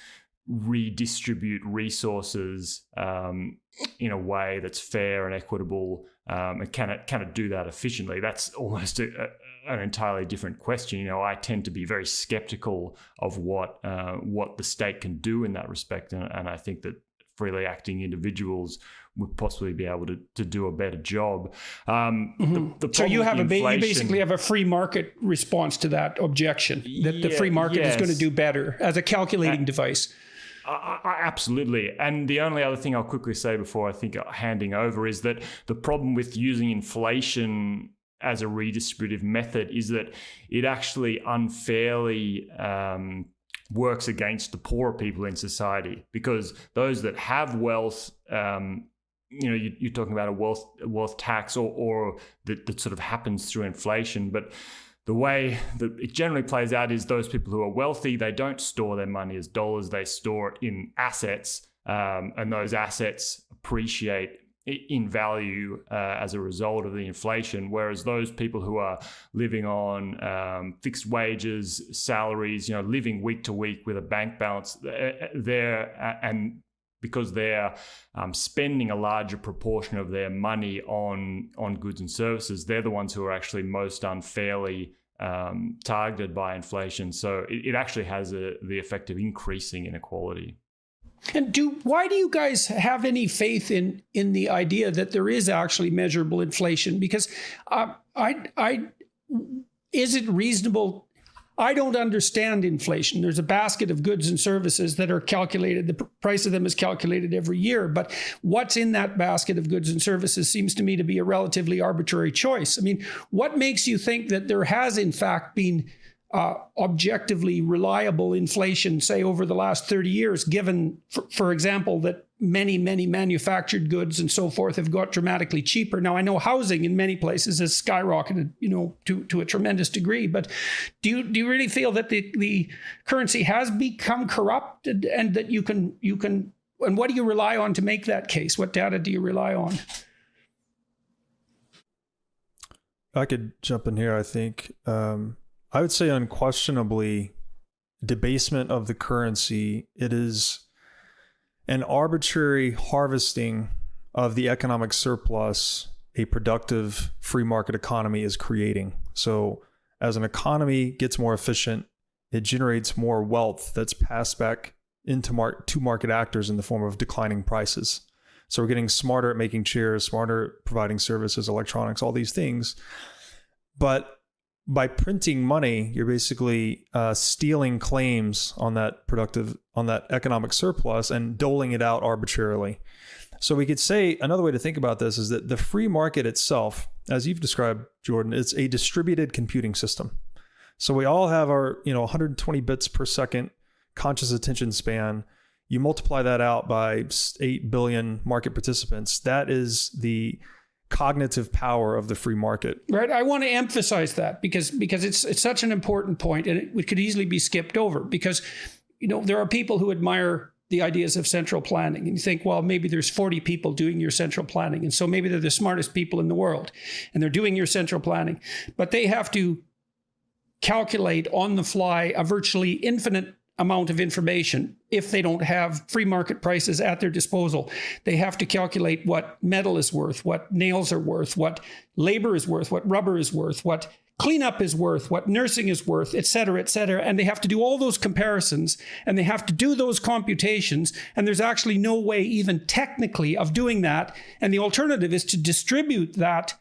redistribute resources in a way that's fair and equitable? And can it do that efficiently? That's almost a an entirely different question. You know, I tend to be very skeptical of what the state can do in that respect, and I think that freely acting individuals would possibly be able to do a better job. So you have you basically have a free market response to that objection, that the free market is going to do better as a calculating device. Absolutely. And the only other thing I'll quickly say before I think handing over is that the problem with using inflation as a redistributive method is that it actually unfairly works against the poorer people in society, because those that have wealth, you're talking about a wealth tax or that sort of happens through inflation. But the way that it generally plays out is those people who are wealthy, they don't store their money as dollars, they store it in assets, and those assets appreciate in value as a result of the inflation. Whereas those people who are living on fixed wages, salaries, living week to week with a bank balance, because they're spending a larger proportion of their money on goods and services, they're the ones who are actually most unfairly targeted by inflation. So it actually has the effect of increasing inequality. And why do you guys have any faith in the idea that there is actually measurable inflation? Because is it reasonable? I don't understand inflation. There's a basket of goods and services that are calculated. The price of them is calculated every year. But what's in that basket of goods and services seems to me to be a relatively arbitrary choice. I mean, what makes you think that there has, in fact, been objectively reliable inflation, say, over the last 30 years, given, for example, that many manufactured goods and so forth have got dramatically cheaper? Now, I know housing in many places has skyrocketed, to a tremendous degree, but do you really feel that the currency has become corrupted, and that you can, and what do you rely on to make that case? What data do you rely on? I could jump in here, I think. I would say unquestionably debasement of the currency. It is an arbitrary harvesting of the economic surplus a productive free market economy is creating. So as an economy gets more efficient, it generates more wealth that's passed back into to market actors in the form of declining prices. So we're getting smarter at making chairs, smarter at providing services, electronics, all these things. But by printing money, you're basically stealing claims on that economic surplus and doling it out arbitrarily. So we could say another way to think about this is that the free market itself, as you've described, Jordan, it's a distributed computing system. So we all have our 120 bits per second conscious attention span. You multiply that out by 8 billion market participants. That is the cognitive power of the free market. Right. I want to emphasize that because it's such an important point, and it could easily be skipped over, because there are people who admire the ideas of central planning, and you think, well, maybe there's 40 people doing your central planning, and so maybe they're the smartest people in the world and they're doing your central planning, but they have to calculate on the fly a virtually infinite amount of information if they don't have free market prices at their disposal. They have to calculate what metal is worth, what nails are worth, what labor is worth, what rubber is worth, what cleanup is worth, what nursing is worth, et cetera, et cetera. And they have to do all those comparisons, and they have to do those computations. And there's actually no way even technically of doing that. And the alternative is to distribute that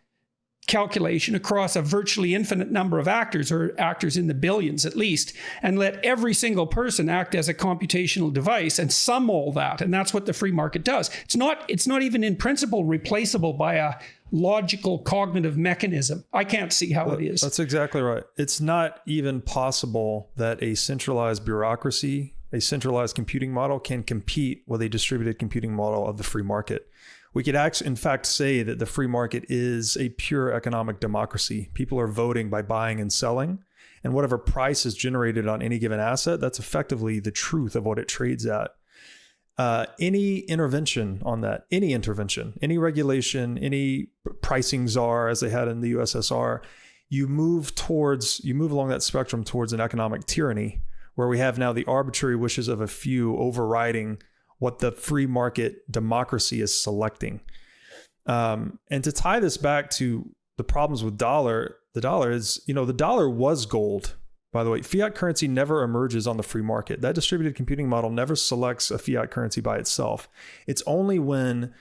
calculation across a virtually infinite number of actors, or actors in the billions at least, and let every single person act as a computational device and sum all that. And that's what the free market does. It's not even in principle replaceable by a logical cognitive mechanism. I can't see how it is. That's exactly right. It's not even possible that a centralized bureaucracy, a centralized computing model, can compete with a distributed computing model of the free market. We could actually, in fact, say that the free market is a pure economic democracy. People are voting by buying and selling, and whatever price is generated on any given asset, that's effectively the truth of what it trades at. Any intervention on that, any intervention, any regulation, any pricing czar, as they had in the USSR, you move along that spectrum towards an economic tyranny, where we have now the arbitrary wishes of a few overriding what the free market democracy is selecting. And to tie this back to the problems with dollar, the dollar is, the dollar was gold. By the way, fiat currency never emerges on the free market. That distributed computing model never selects a fiat currency by itself. It's only when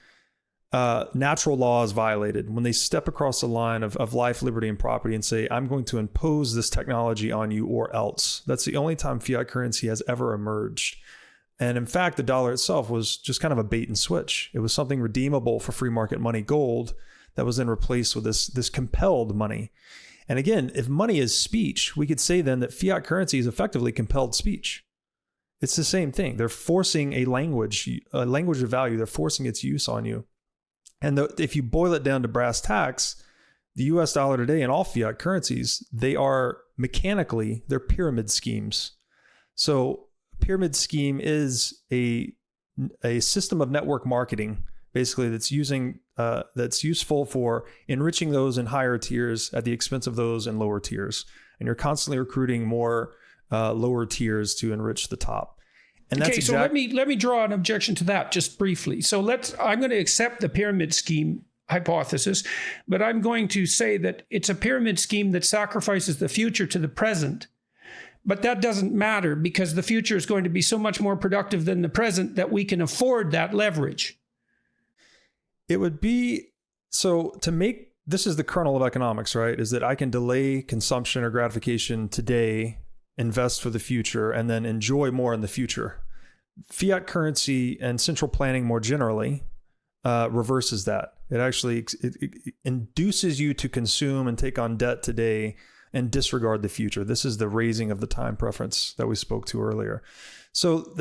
natural law is violated, when they step across the line of life, liberty, and property and say, I'm going to impose this technology on you or else. That's the only time fiat currency has ever emerged. And in fact, the dollar itself was just kind of a bait and switch. It was something redeemable for free market money, gold, that was then replaced with this compelled money. And again, if money is speech, we could say then that fiat currency is effectively compelled speech. It's the same thing. They're forcing a language of value. They're forcing its use on you. And if you boil it down to brass tacks, the US dollar today and all fiat currencies, they're pyramid schemes. So pyramid scheme is a system of network marketing, basically, that's useful for enriching those in higher tiers at the expense of those in lower tiers. And you're constantly recruiting more lower tiers to enrich the top. And that's so let me draw an objection to that just briefly. So I'm going to accept the pyramid scheme hypothesis, but I'm going to say that it's a pyramid scheme that sacrifices the future to the present. But that doesn't matter because the future is going to be so much more productive than the present that we can afford that leverage. It would be, this is the kernel of economics, right? Is that I can delay consumption or gratification today, invest for the future, and then enjoy more in the future. Fiat currency and central planning more generally reverses that. It actually it induces you to consume and take on debt today and disregard the future. This is the raising of the time preference that we spoke to earlier. So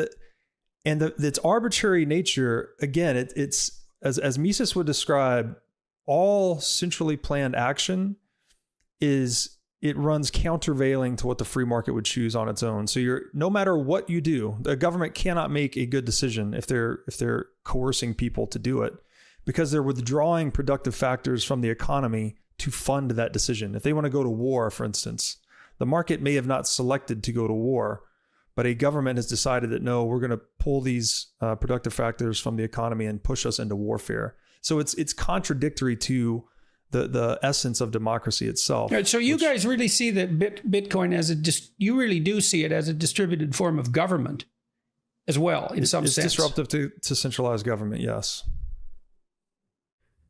its arbitrary nature, again, it's as Mises would describe, all centrally planned action it runs countervailing to what the free market would choose on its own. So no matter what you do, the government cannot make a good decision if they're coercing people to do it, because they're withdrawing productive factors from the economy to fund that decision. If they want to go to war, for instance, the market may have not selected to go to war, but a government has decided that no, we're going to pull these productive factors from the economy and push us into warfare. So it's contradictory to the essence of democracy itself. Right, so you guys really see that Bitcoin you really do see it as a distributed form of government as well, in some sense. It's disruptive to centralized government, yes.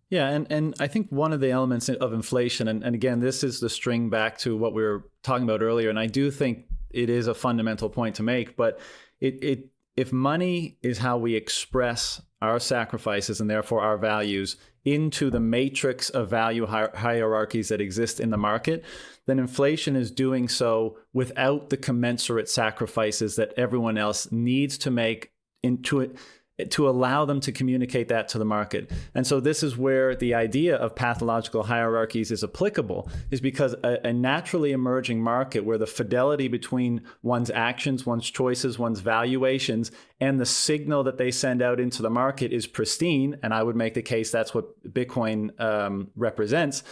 Yeah, and I think one of the elements of inflation, and again, this is the string back to what we were talking about earlier, and I do think it is a fundamental point to make, but if money is how we express our sacrifices and therefore our values into the matrix of value hierarchies that exist in the market, then inflation is doing so without the commensurate sacrifices that everyone else needs to make into it to allow them to communicate that to the market. And so this is where the idea of pathological hierarchies is applicable, is because a naturally emerging market where the fidelity between one's actions, one's choices, one's valuations, and the signal that they send out into the market is pristine, and I would make the case that's what Bitcoin represents.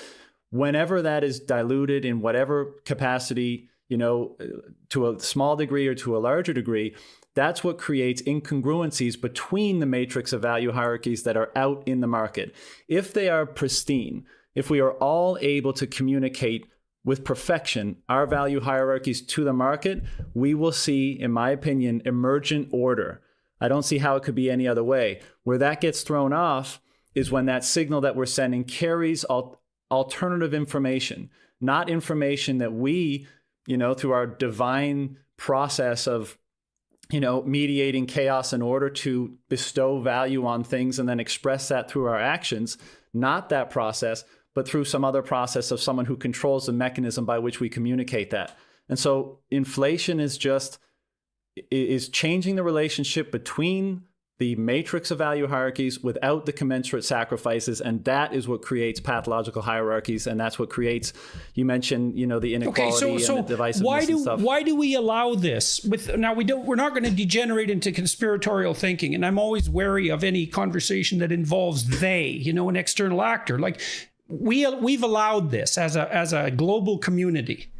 Whenever that is diluted in whatever capacity, to a small degree or to a larger degree, that's what creates incongruencies between the matrix of value hierarchies that are out in the market. If they are pristine, if we are all able to communicate with perfection our value hierarchies to the market, we will see, in my opinion, emergent order. I don't see how it could be any other way. Where that gets thrown off is when that signal that we're sending carries alternative information, not information that we, through our divine process of mediating chaos in order to bestow value on things and then express that through our actions, not that process, but through some other process of someone who controls the mechanism by which we communicate that. And so inflation is changing the relationship between the matrix of value hierarchies without the commensurate sacrifices, and that is what creates pathological hierarchies, and that's what creates, you mentioned, the inequality and the divisiveness and stuff. Why do we allow this? We're not going to degenerate into conspiratorial thinking, and I'm always wary of any conversation that involves they, an external actor. Like we've allowed this as a global community,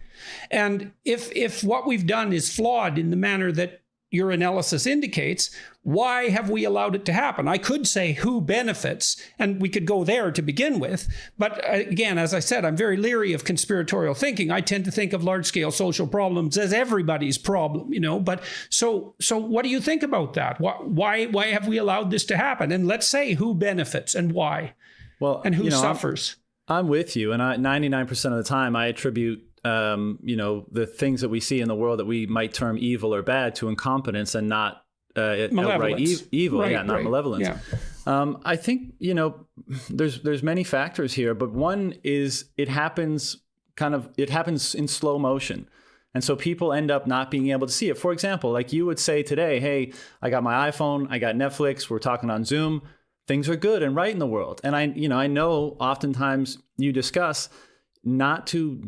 and if what we've done is flawed in the manner that your analysis indicates, why have we allowed it to happen? I could say who benefits, and we could go there to begin with. But again, as I said, I'm very leery of conspiratorial thinking. I tend to think of large-scale social problems as everybody's problem, But so what do you think about that? Why have we allowed this to happen? And let's say who benefits and why, and who suffers. I'm with you, and 99% of the time I attribute the things that we see in the world that we might term evil or bad to incompetence and not outright evil, not malevolence. Yeah. I think there's many factors here, but one is it happens in slow motion, and so people end up not being able to see it. For example, like you would say today, "Hey, I got my iPhone, I got Netflix, we're talking on Zoom. Things are good and right in the world," and I know oftentimes you discuss not to,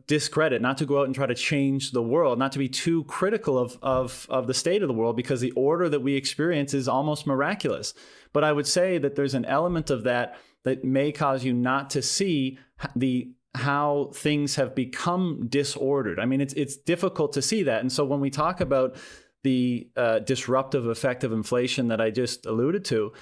discredit, not to go out and try to change the world, not to be too critical of the state of the world, because the order that we experience is almost miraculous. But I would say that there's an element of that may cause you not to see how things have become disordered. I mean, it's difficult to see that. And so when we talk about the disruptive effect of inflation that I just alluded to,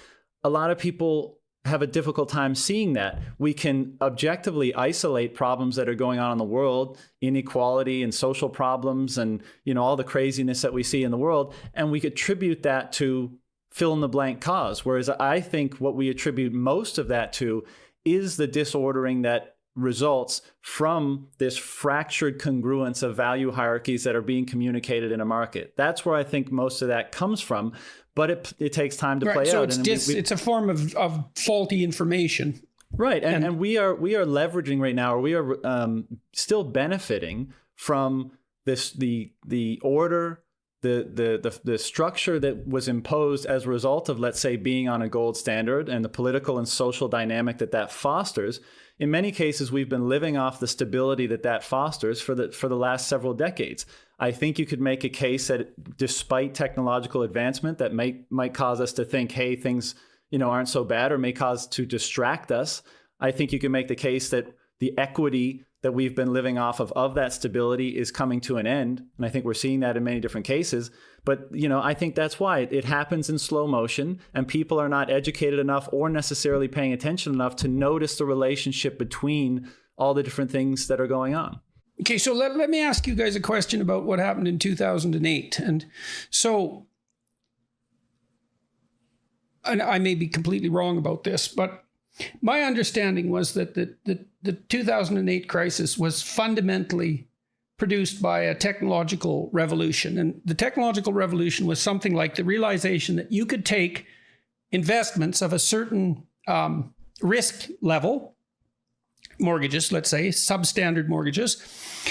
a lot of people have a difficult time seeing that. We can objectively isolate problems that are going on in the world, inequality and social problems and, all the craziness that we see in the world, and we attribute that to fill in the blank cause. Whereas I think what we attribute most of that to is the disordering that results from this fractured congruence of value hierarchies that are being communicated in a market. That's where I think most of that comes from. But it takes time to play so out. It's a form of faulty information. Right. And we are leveraging right now, or we are still benefiting from this, the order, the structure that was imposed as a result of, let's say, being on a gold standard and the political and social dynamic that fosters. In many cases, we've been living off the stability that fosters for the last several decades. I think you could make a case that despite technological advancement that might cause us to think, hey, things aren't so bad, or may cause to distract us. I think you can make the case that the equity that we've been living off of that stability is coming to an end. And I think we're seeing that in many different cases. But, I think that's why it happens in slow motion, and people are not educated enough or necessarily paying attention enough to notice the relationship between all the different things that are going on. Okay, so let me ask you guys a question about what happened in 2008. And so, and I may be completely wrong about this, but my understanding was that the 2008 crisis was fundamentally produced by a technological revolution. And the technological revolution was something like the realization that you could take investments of a certain risk level, mortgages, let's say, substandard mortgages,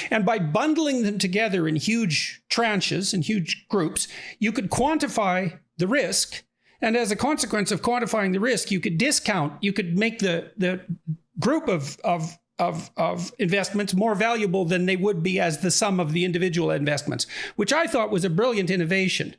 and by bundling them together in huge tranches and huge groups, you could quantify the risk. And as a consequence of quantifying the risk, you could make the group of investments more valuable than they would be as the sum of the individual investments, which I thought was a brilliant innovation.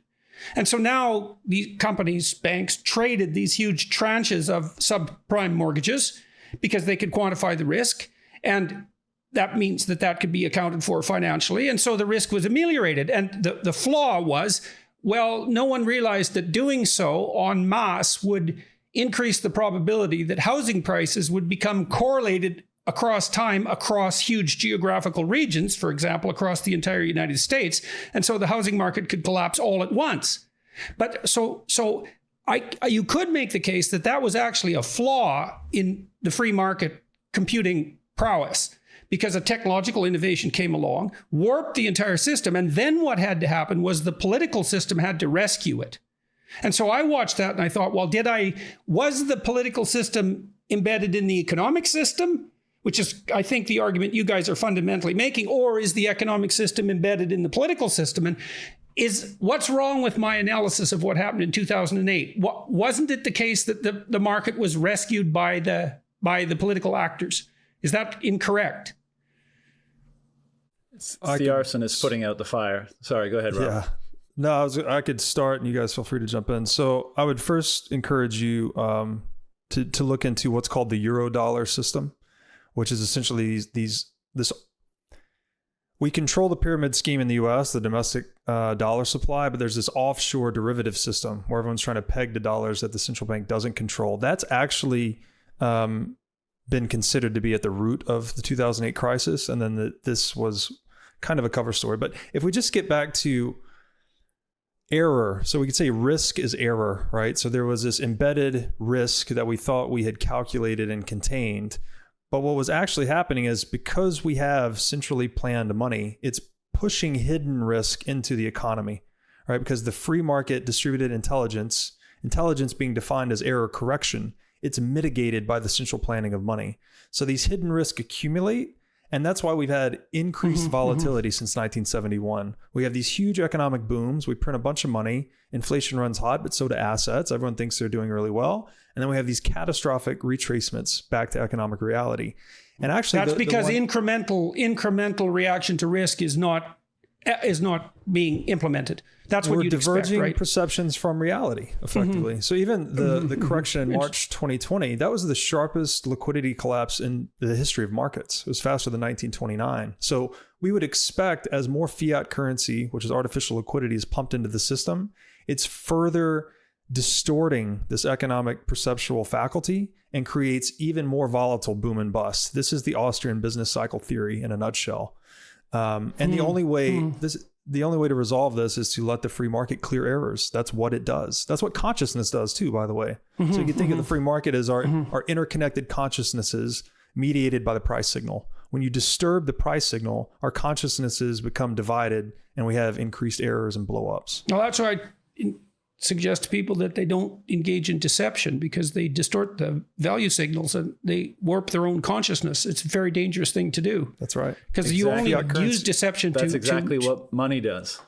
And so now the companies, banks, traded these huge tranches of subprime mortgages because they could quantify the risk. And that means that could be accounted for financially. And so the risk was ameliorated. And the flaw was, well, no one realized that doing so en masse would increase the probability that housing prices would become correlated across time, across huge geographical regions, for example, across the entire United States. And so the housing market could collapse all at once. But so you could make the case that was actually a flaw in the free market computing prowess, because a technological innovation came along, warped the entire system, and then what had to happen was the political system had to rescue it. And so I watched that and I thought, well, was the political system embedded in the economic system, which is, I think, the argument you guys are fundamentally making, or is the economic system embedded in the political system? And what's wrong with my analysis of what happened in 2008? Wasn't it the case that the market was rescued by the political actors? Is that incorrect? It's the arson is putting out the fire. Sorry, go ahead, Rob. Yeah. No, I could start and you guys feel free to jump in. So I would first encourage you to look into what's called the Eurodollar system, which is essentially this. We control the pyramid scheme in the US, the domestic dollar supply, but there's this offshore derivative system where everyone's trying to peg the dollars that the central bank doesn't control. That's actually been considered to be at the root of the 2008 crisis. And then this was kind of a cover story. But if we just get back to error, so we could say risk is error, right? So there was this embedded risk that we thought we had calculated and contained. But what was actually happening is because we have centrally planned money, it's pushing hidden risk into the economy, right? Because the free market distributed intelligence being defined as error correction, it's mitigated by the central planning of money. So these hidden risks accumulate, and that's why we've had increased volatility since 1971. We have these huge economic booms. We print a bunch of money. Inflation runs hot, but so do assets. Everyone thinks they're doing really well. And then we have these catastrophic retracements back to economic reality. And actually, that's because incremental reaction to risk is not being implemented. That's what you'd expect, right? We're diverging perceptions from reality, effectively. So even the correction in March 2020, that was the sharpest liquidity collapse in the history of markets. It was faster than 1929. So we would expect as more fiat currency, which is artificial liquidity, is pumped into the system, it's further distorting this economic perceptual faculty and creates even more volatile boom and bust. This is the Austrian business cycle theory in a nutshell. And the only way to resolve this is to let the free market clear errors. That's what it does. That's what consciousness does too, by the way. So you can think of the free market as our interconnected consciousnesses mediated by the price signal. When you disturb the price signal, our consciousnesses become divided and we have increased errors and blow-ups. Well, that's why I suggest to people that they don't engage in deception, because they distort the value signals and they warp their own consciousness. It's a very dangerous thing to do. That's right. Because you only use deception That's exactly what money does.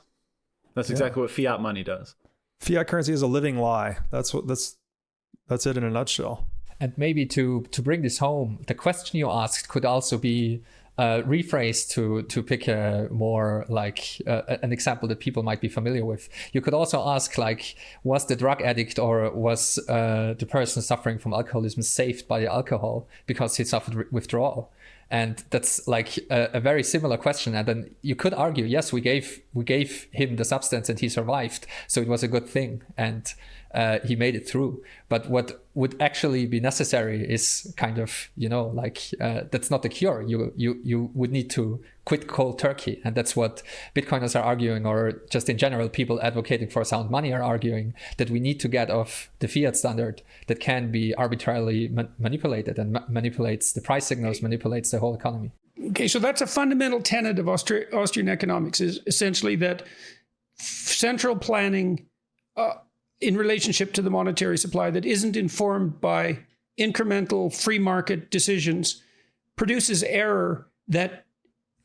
That's exactly what fiat money does. Fiat currency is a living lie. That's it in a nutshell. And maybe to bring this home, the question you asked could also be rephrased to pick a more like an example that people might be familiar with. You could also ask, like, was the drug addict or was the person suffering from alcoholism saved by the alcohol because he suffered withdrawal? And that's like a very similar question. And then you could argue, yes, we gave him the substance and he survived, so it was a good thing, and he made it through. But what would actually be necessary is kind of, that's not the cure. You would need to quit cold turkey. And that's what Bitcoiners are arguing, or just in general, people advocating for sound money are arguing, that we need to get off the fiat standard that can be arbitrarily manipulated and manipulates the price signals, manipulates the whole economy. Okay, so that's a fundamental tenet of Austrian economics, is essentially that central planning in relationship to the monetary supply that isn't informed by incremental free market decisions produces error that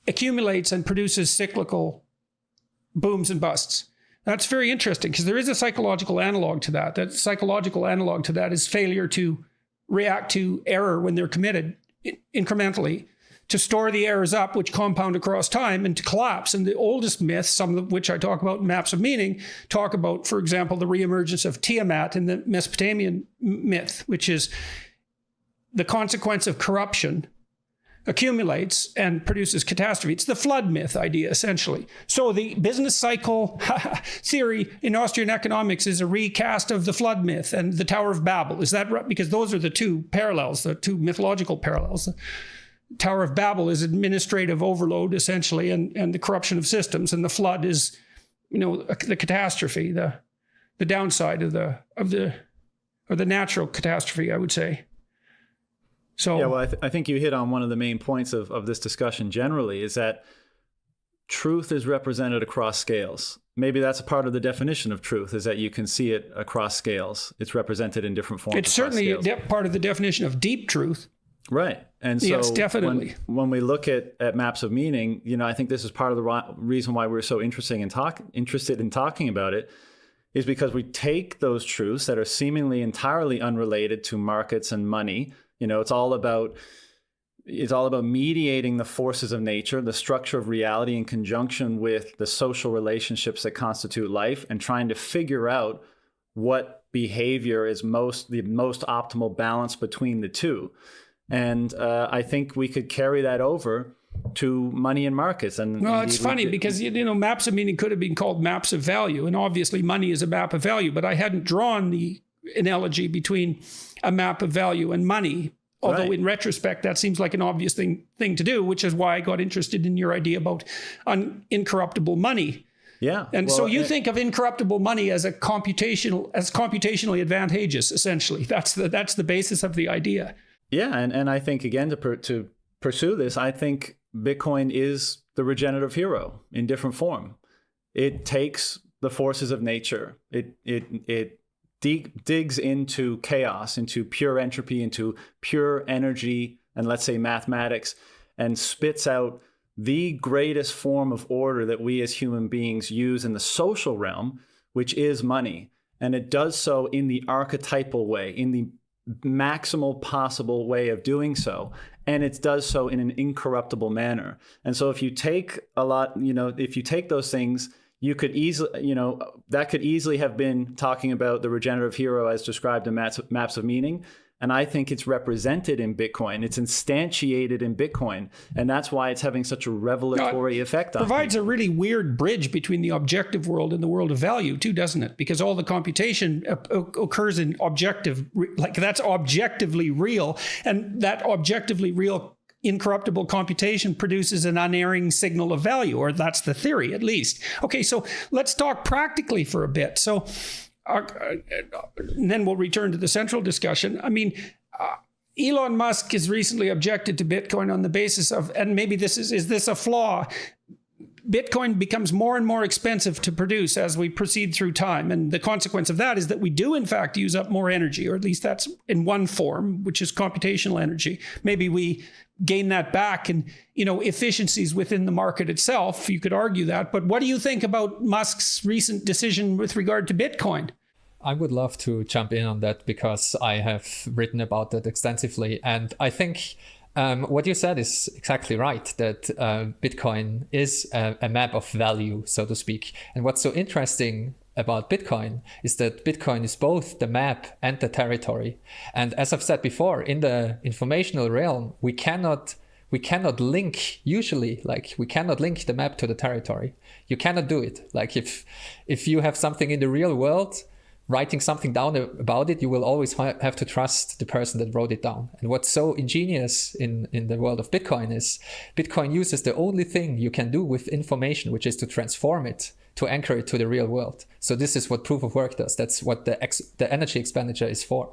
accumulates and produces cyclical booms and busts. That's very interesting, because there is a psychological analog to that. That psychological analog to that is failure to react to error when they're committed incrementally, to store the errors up, which compound across time, and to collapse. And the oldest myths, some of which I talk about in Maps of Meaning, talk about, for example, the reemergence of Tiamat in the Mesopotamian myth, which is the consequence of corruption accumulates and produces catastrophe. It's the flood myth idea, essentially. So the business cycle theory in Austrian economics is a recast of the flood myth and the Tower of Babel. Is that right? Because those are the two parallels, the two mythological parallels. The Tower of Babel is administrative overload, essentially, and the corruption of systems, and the flood is, the catastrophe, the downside of the natural catastrophe, I would say. So yeah, well, I think you hit on one of the main points of this discussion generally, is that truth is represented across scales. Maybe that's a part of the definition of truth, is that you can see it across scales. It's represented in different forms. It's certainly part of the definition of deep truth. Right. And so yes, definitely. When we look at Maps of Meaning, I think this is part of the reason why we're so interested in talking about it, is because we take those truths that are seemingly entirely unrelated to markets and money. It's all about mediating the forces of nature, the structure of reality, in conjunction with the social relationships that constitute life, and trying to figure out what behavior is the most optimal balance between the two. And I think we could carry that over to money and markets. And well, it's funny because, maps of meaning could have been called maps of value. And obviously money is a map of value, but I hadn't drawn the analogy between a map of value and money. Although in retrospect, that seems like an obvious thing to do, which is why I got interested in your idea about incorruptible money. Yeah. And so you think of incorruptible money as computationally advantageous, essentially. That's the basis of the idea. Yeah. And I think, again, to pursue this, I think Bitcoin is the regenerative hero in different form. It takes the forces of nature. It digs into chaos, into pure entropy, into pure energy, and let's say mathematics, and spits out the greatest form of order that we as human beings use in the social realm, which is money. And it does so in the archetypal way, in the maximal possible way of doing so. And it does so in an incorruptible manner. And so if you take if you take those things, you could easily, that could easily have been talking about the regenerative hero as described in Maps of Meaning. And I think it's represented in Bitcoin. It's instantiated in Bitcoin. And that's why it's having such a revelatory effect on it. Provides a really weird bridge between the objective world and the world of value too, doesn't it? Because all the computation occurs in that's objectively real. And that objectively real incorruptible computation produces an unerring signal of value, or that's the theory at least. Okay, so let's talk practically for a bit. So and then we'll return to the central discussion. I mean, Elon Musk has recently objected to Bitcoin on the basis of, and maybe is this a flaw? Bitcoin becomes more and more expensive to produce as we proceed through time. And the consequence of that is that we do, in fact, use up more energy, or at least that's in one form, which is computational energy. Maybe we gain that back and, efficiencies within the market itself. You could argue that. But what do you think about Musk's recent decision with regard to Bitcoin? I would love to jump in on that because I have written about that extensively. And I think what you said is exactly right, that Bitcoin is a map of value, so to speak. And what's so interesting about Bitcoin is that Bitcoin is both the map and the territory. And as I've said before, in the informational realm, we cannot link we cannot link the map to the territory. You cannot do it. Like if you have something in the real world, writing something down about it, you will always have to trust the person that wrote it down. And what's so ingenious in the world of Bitcoin is Bitcoin uses the only thing you can do with information, which is to transform it, to anchor it to the real world. So this is what proof of work does. That's what the energy expenditure is for.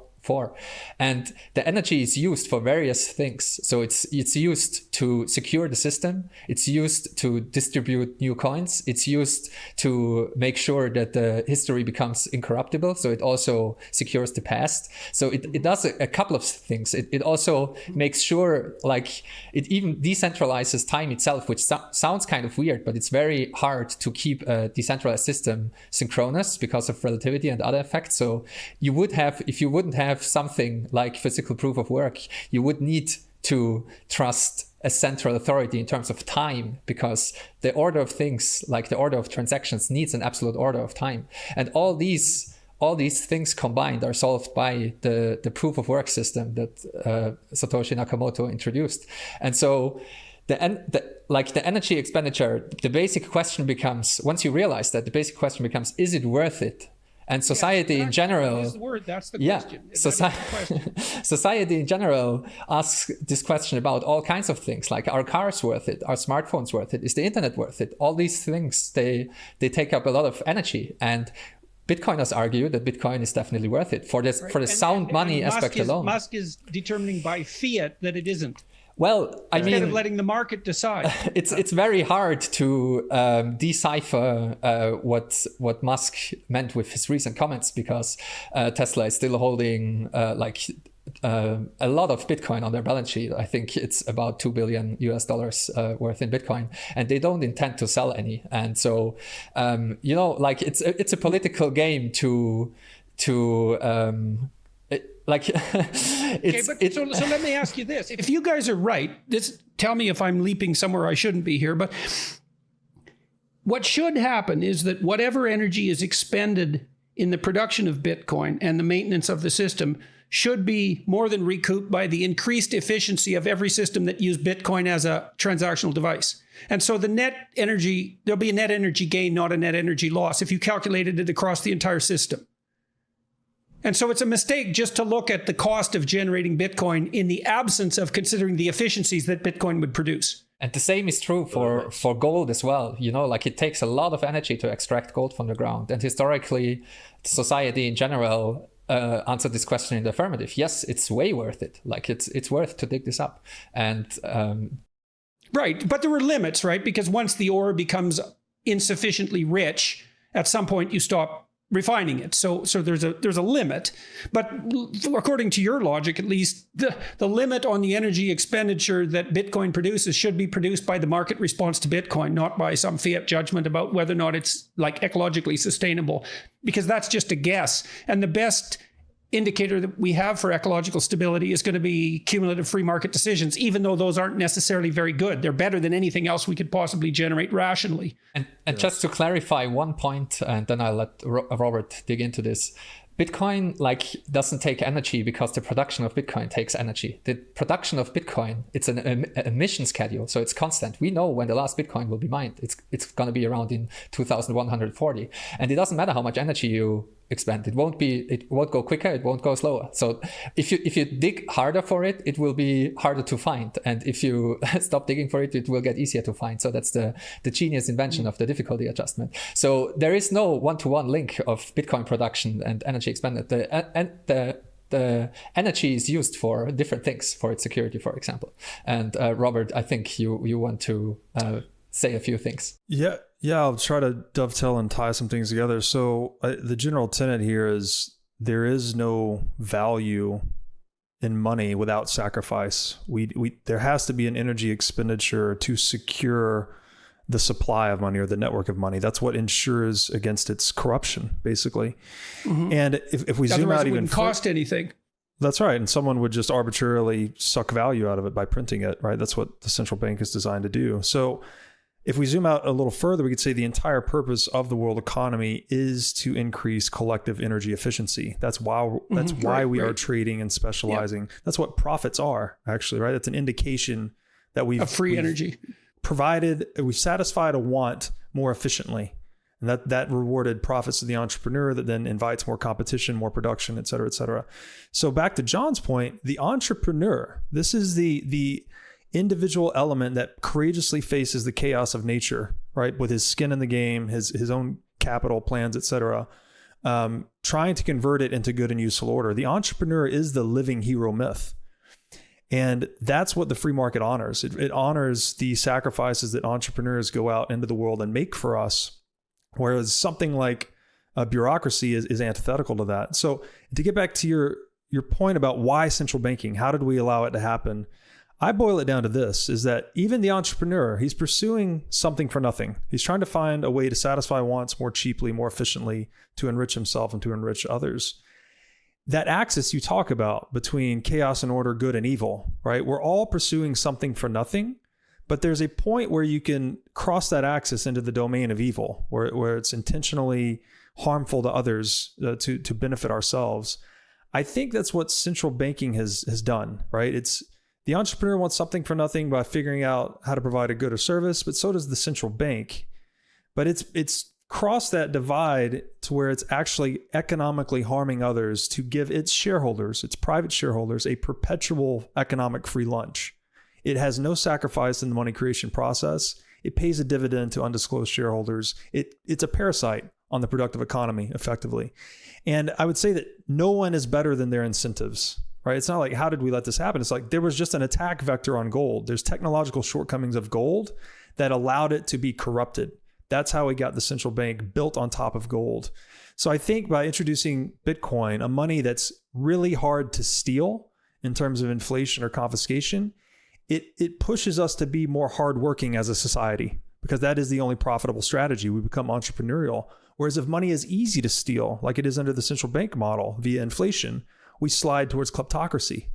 And the energy is used for various things. So it's used to secure the system. It's used to distribute new coins. It's used to make sure that the history becomes incorruptible. So it also secures the past. So it does a couple of things. It also makes sure, like, it even decentralizes time itself, which sounds kind of weird, but it's very hard to keep a decentralized system synchronous because of relativity and other effects. So if you wouldn't have something like physical proof of work, you would need to trust a central authority in terms of time, because the order of things, like the order of transactions, needs an absolute order of time. And all these things combined are solved by the proof of work system that Satoshi Nakamoto introduced. And so the energy expenditure, the basic question becomes, once you realize that, the basic question becomes, is it worth it? And society in general, that's the question. Society in general asks this question about all kinds of things, like, are cars worth it? Are smartphones worth it? Is the internet worth it? All these things, they take up a lot of energy. And Bitcoiners argue that Bitcoin is definitely worth it for the sound money aspect alone. Musk is determining by fiat that it isn't. Well, instead of letting the market decide. It's very hard to decipher what Musk meant with his recent comments, because Tesla is still holding a lot of Bitcoin on their balance sheet. I think it's about $2 billion worth in Bitcoin, and they don't intend to sell any. And so, it's a political game to so let me ask you this. If you guys are right, tell me if I'm leaping somewhere I shouldn't be here, but what should happen is that whatever energy is expended in the production of Bitcoin and the maintenance of the system should be more than recouped by the increased efficiency of every system that used Bitcoin as a transactional device. And so the net energy, there'll be a net energy gain, not a net energy loss, if you calculated it across the entire system. And so it's a mistake just to look at the cost of generating Bitcoin in the absence of considering the efficiencies that Bitcoin would produce. And the same is true for gold as well. You know, like it takes a lot of energy to extract gold from the ground. And historically, society in general answered this question in the affirmative. Yes, it's way worth it. Like it's worth to dig this up. And right. But there were limits, right? Because once the ore becomes insufficiently rich, at some point you stop refining it. So there's a limit. But according to your logic, at least, the limit on the energy expenditure that Bitcoin produces should be produced by the market response to Bitcoin, not by some fiat judgment about whether or not it's like ecologically sustainable, because that's just a guess. And the best indicator that we have for ecological stability is going to be cumulative free market decisions, even though those aren't necessarily very good. They're better than anything else we could possibly generate rationally. And just to clarify one point, and then I'll let Robert dig into this. Bitcoin doesn't take energy because the production of Bitcoin takes energy. The production of Bitcoin, it's an emission schedule, so it's constant. We know when the last Bitcoin will be mined. It's going to be around in 2140, and it doesn't matter how much energy you expend. It won't go quicker. It won't go slower. So if you dig harder for it, it will be harder to find. And if you stop digging for it, it will get easier to find. So that's the genius invention of the difficulty adjustment. So there is no one-to-one link of Bitcoin production and energy expended. The energy is used for different things, for its security, for example. And Robert, I think you want to say a few things. Yeah, I'll try to dovetail and tie some things together. So the general tenet here is there is no value in money without sacrifice. There has to be an energy expenditure to secure the supply of money or the network of money. That's what ensures against its corruption, basically. Mm-hmm. And if we zoom out, it wouldn't cost anything. That's right. And someone would just arbitrarily suck value out of it by printing it, right? That's what the central bank is designed to do. So if we zoom out a little further, we could say the entire purpose of the world economy is to increase collective energy efficiency. That's why we are trading and specializing. Yep. That's what profits are, actually, right? It's an indication that we've energy provided, we've satisfied a want more efficiently. And that rewarded profits to the entrepreneur that then invites more competition, more production, et cetera, et cetera. So back to John's point, the entrepreneur, this is the individual element that courageously faces the chaos of nature, right? With his skin in the game, his own capital plans, et cetera, trying to convert it into good and useful order. The entrepreneur is the living hero myth. And that's what the free market honors. It honors the sacrifices that entrepreneurs go out into the world and make for us, whereas something like a bureaucracy is antithetical to that. So to get back to your point about why central banking, how did we allow it to happen? I boil it down to this, is that even the entrepreneur, he's pursuing something for nothing. He's trying to find a way to satisfy wants more cheaply, more efficiently, to enrich himself and to enrich others. That axis you talk about between chaos and order, good and evil, right? We're all pursuing something for nothing, but there's a point where you can cross that axis into the domain of evil, where it's intentionally harmful to others to benefit ourselves. I think that's what central banking has done, right? It's the entrepreneur wants something for nothing by figuring out how to provide a good or service, but so does the central bank. But it's crossed that divide to where it's actually economically harming others to give its shareholders, its private shareholders, a perpetual economic free lunch. It has no sacrifice in the money creation process. It pays a dividend to undisclosed shareholders. It's a parasite on the productive economy, effectively. And I would say that no one is better than their incentives. Right? It's not like, how did we let this happen? It's like there was just an attack vector on gold. There's technological shortcomings of gold that allowed it to be corrupted. That's how we got the central bank built on top of gold. So I think by introducing Bitcoin, a money that's really hard to steal in terms of inflation or confiscation, it pushes us to be more hardworking as a society, because that is the only profitable strategy. We become entrepreneurial. Whereas if money is easy to steal, like it is under the central bank model via inflation, we slide towards kleptocracy,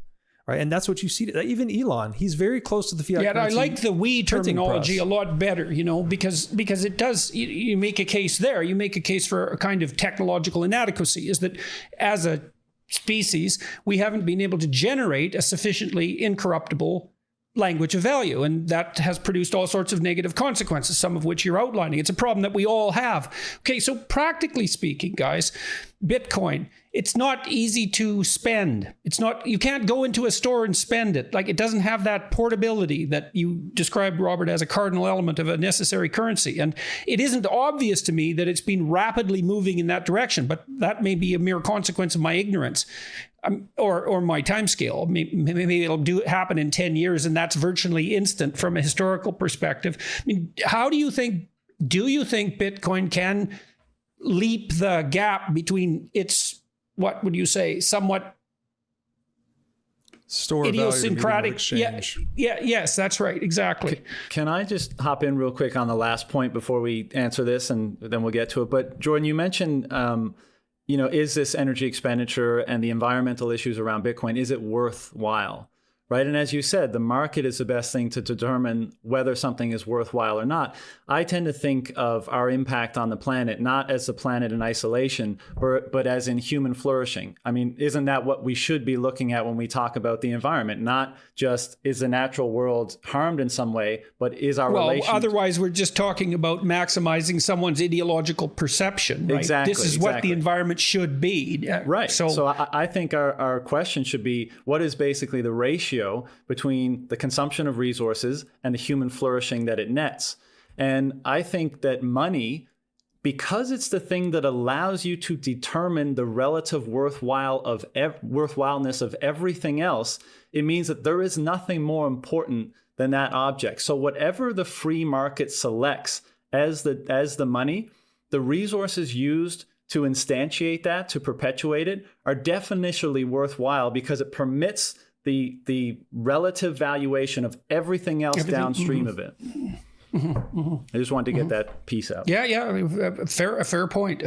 right? And that's what you see. Even Elon, he's very close to the fiat currency. Yeah, I like the "we" terminology press. a lot better, because it does. You make a case there. You make a case for a kind of technological inadequacy. Is that as a species, we haven't been able to generate a sufficiently incorruptible language of value, and that has produced all sorts of negative consequences, some of which you're outlining. It's a problem that we all have. Okay, so practically speaking, guys, Bitcoin, it's not easy to spend. You can't go into a store and spend it. Like, it doesn't have that portability that you described, Robert, as a cardinal element of a necessary currency. And it isn't obvious to me that it's been rapidly moving in that direction, but that may be a mere consequence of my ignorance. Or my time scale. Maybe it'll happen in 10 years, and that's virtually instant from a historical perspective. I mean, do you think Bitcoin can leap the gap between its, what would you say, somewhat store idiosyncratic exchange? Yes, that's right, exactly. Can I just hop in real quick on the last point before we answer this, and then we'll get to it? But Jordan, you mentioned is this energy expenditure and the environmental issues around Bitcoin, is it worthwhile, right? And as you said, the market is the best thing to determine whether something is worthwhile or not. I tend to think of our impact on the planet not as the planet in isolation, but as in human flourishing. I mean, isn't that what we should be looking at when we talk about the environment? Not just is the natural world harmed in some way, but is our relation... Well, otherwise we're just talking about maximizing someone's ideological perception, right? Exactly. This is what the environment should be. Right. So I think our question should be, what is basically the ratio between the consumption of resources and the human flourishing that it nets? And I think that money, because it's the thing that allows you to determine the relative worthwhileness of everything else, it means that there is nothing more important than that object. So whatever the free market selects as the money, the resources used to instantiate that, to perpetuate it, are definitionally worthwhile because it permits the relative valuation of everything else downstream of it. I just wanted to get that piece out. Yeah, a fair point.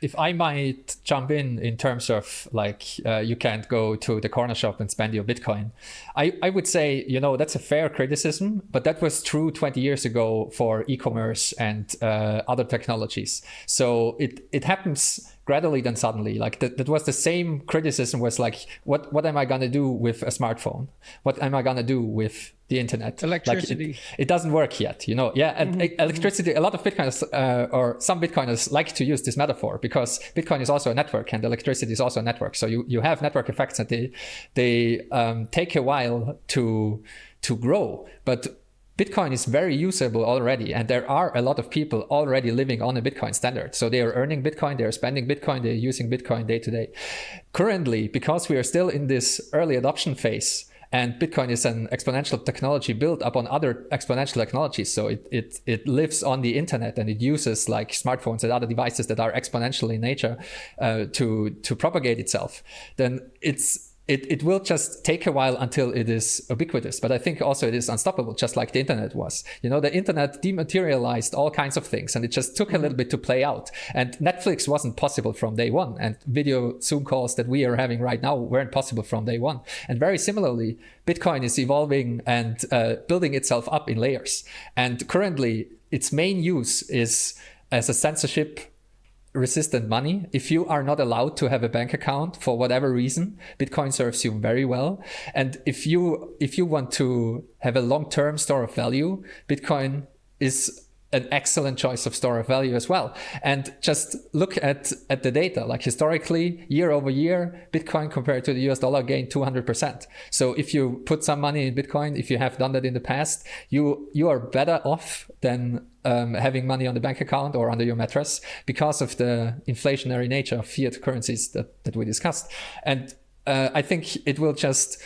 If I might jump in terms of you can't go to the corner shop and spend your Bitcoin, I would say, that's a fair criticism, but that was true 20 years ago for e-commerce and other technologies. So it happens gradually then suddenly. That was the same criticism, was what am I going to do with a smartphone? What am I going to do with the internet? Electricity. It doesn't work yet, and electricity, a lot of Bitcoiners or some Bitcoiners like to use this metaphor because Bitcoin is also a network and electricity is also a network. So you have network effects and they take a while to grow, but Bitcoin is very usable already, and there are a lot of people already living on a Bitcoin standard. So they are earning Bitcoin, they are spending Bitcoin, they're using Bitcoin day to day. Currently, because we are still in this early adoption phase, and Bitcoin is an exponential technology built upon other exponential technologies, so it lives on the internet and it uses smartphones and other devices that are exponential in nature to propagate itself, then it will just take a while until it is ubiquitous. But I think also it is unstoppable, just like the internet was. The internet dematerialized all kinds of things and it just took a little bit to play out. And Netflix wasn't possible from day one. And video Zoom calls that we are having right now weren't possible from day one. And very similarly, Bitcoin is evolving and building itself up in layers. And currently, its main use is as a censorship resistant money. If you are not allowed to have a bank account for whatever reason, Bitcoin serves you very well. And if you want to have a long-term store of value, Bitcoin is an excellent choice of store of value as well. And just look at the data, historically, year over year, Bitcoin compared to the US dollar gained 200%. So if you put some money in Bitcoin, if you have done that in the past, you are better off than having money on the bank account or under your mattress because of the inflationary nature of fiat currencies that we discussed. And I think it will just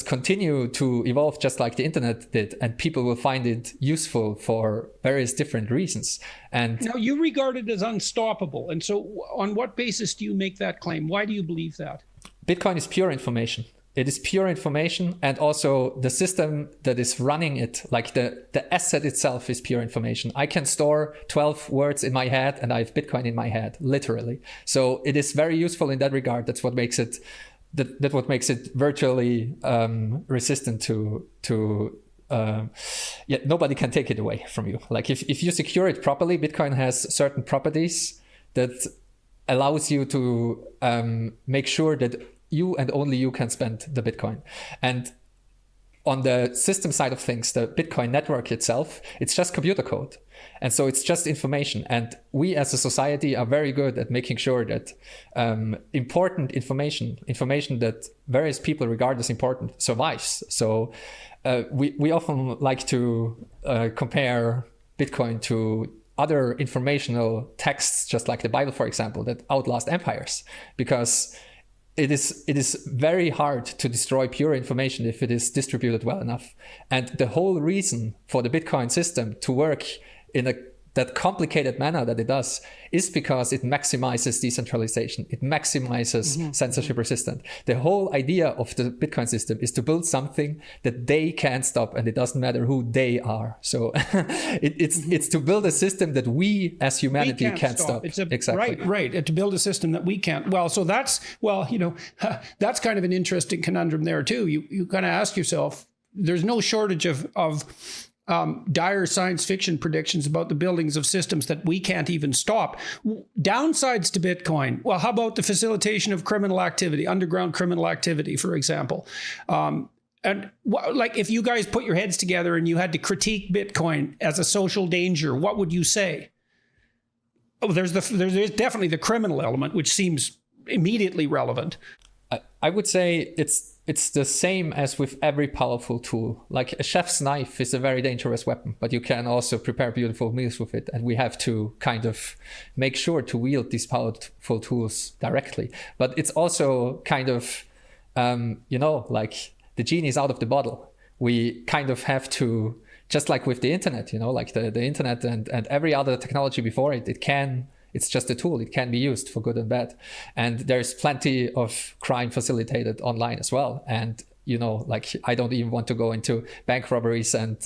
continue to evolve just like the internet did, and people will find it useful for various different reasons. And now you regard it as unstoppable. And so on what basis do you make that claim? Why do you believe that? Bitcoin is pure information. It is pure information, and also the system that is running it, the asset itself is pure information. I can store 12 words in my head and I have Bitcoin in my head, literally. So it is very useful in that regard. That's what makes it that what makes it virtually resistant to nobody can take it away from you. Like if you secure it properly, Bitcoin has certain properties that allows you to make sure that you and only you can spend the Bitcoin. And on the system side of things, the Bitcoin network itself, it's just computer code. And so it's just information. And we as a society are very good at making sure that important information that various people regard as important, survives. So we often like to compare Bitcoin to other informational texts, just like the Bible, for example, that outlast empires, because it is very hard to destroy pure information if it is distributed well enough. And the whole reason for the Bitcoin system to work in that complicated manner that it does is because it maximizes decentralization. It maximizes censorship resistance. The whole idea of the Bitcoin system is to build something that they can't stop, and it doesn't matter who they are. So it's to build a system that we as humanity can't stop. Exactly. Right. To build a system that we can't. Well, so that's kind of an interesting conundrum there too. You kind of ask yourself, there's no shortage of dire science fiction predictions about the buildings of systems that we can't even stop. Downsides to Bitcoin. Well, how about the facilitation of criminal activity, underground criminal activity, for example? And like if you guys put your heads together and you had to critique Bitcoin as a social danger, what would you say? Oh, there's definitely the criminal element, which seems immediately relevant. I would say it's the same as with every powerful tool. Like a chef's knife is a very dangerous weapon, but you can also prepare beautiful meals with it. And we have to kind of make sure to wield these powerful tools directly. But it's also kind of, like the genie's out of the bottle. We kind of have to, just like with the internet, like the internet and every other technology before it, it's just a tool. It can be used for good and bad. And there's plenty of crime facilitated online as well. And, like I don't even want to go into bank robberies and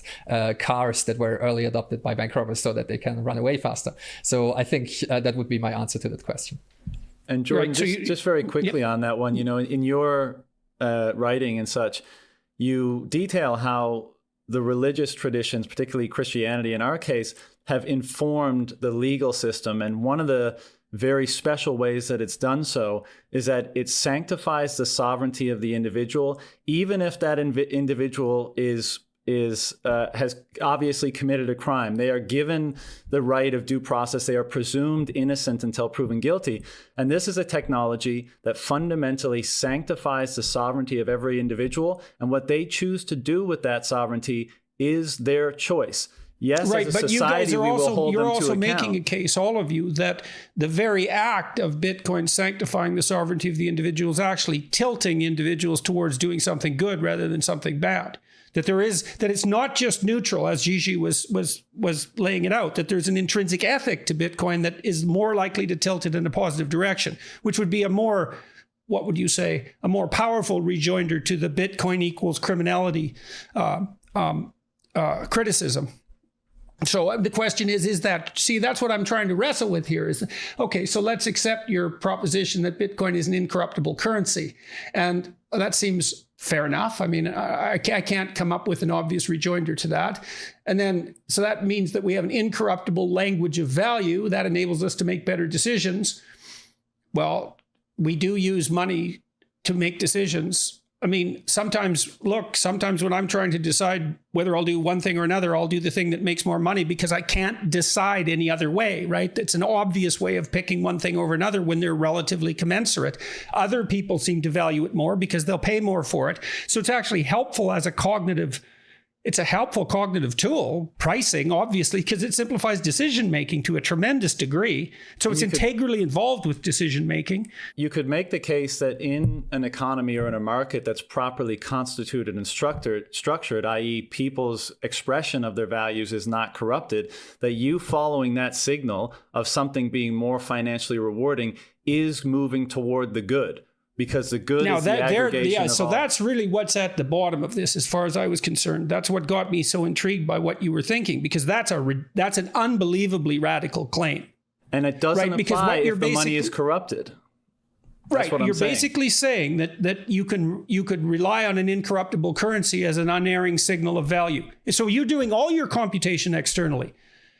cars that were early adopted by bank robbers so that they can run away faster. So I think that would be my answer to that question. And Jordan, just very quickly on that one, in your writing and such, you detail how the religious traditions, particularly Christianity in our case, have informed the legal system. And one of the very special ways that it's done so is that it sanctifies the sovereignty of the individual, even if that individual has obviously committed a crime. They are given the right of due process. They are presumed innocent until proven guilty. And this is a technology that fundamentally sanctifies the sovereignty of every individual. And what they choose to do with that sovereignty is their choice. Yes, right, as a but society, you guys you're also making a case, all of you, that the very act of Bitcoin sanctifying the sovereignty of the individual is actually tilting individuals towards doing something good rather than something bad. That it's not just neutral, as Gigi was laying it out, that there's an intrinsic ethic to Bitcoin that is more likely to tilt it in a positive direction, which would be a more powerful rejoinder to the Bitcoin equals criminality criticism. So the question is that, that's what I'm trying to wrestle with here is, okay, so let's accept your proposition that Bitcoin is an incorruptible currency. And that seems fair enough. I mean, I can't come up with an obvious rejoinder to that. And then, so that means that we have an incorruptible language of value that enables us to make better decisions. Well, we do use money to make decisions. I mean, sometimes when I'm trying to decide whether I'll do one thing or another, I'll do the thing that makes more money because I can't decide any other way, right? It's an obvious way of picking one thing over another when they're relatively commensurate. Other people seem to value it more because they'll pay more for it. So it's actually helpful as it's a helpful cognitive tool, pricing, obviously, because it simplifies decision-making to a tremendous degree. So it's integrally involved with decision-making. You could make the case that in an economy or in a market that's properly constituted and structured, i.e. people's expression of their values is not corrupted, that you following that signal of something being more financially rewarding is moving toward the good. Because the good is the aggregation of so all. That's really what's at the bottom of this, as far as I was concerned. That's what got me so intrigued by what you were thinking, because that's an unbelievably radical claim. And it doesn't apply if the money is corrupted. Right. You're basically saying that you could rely on an incorruptible currency as an unerring signal of value. So you're doing all your computation externally.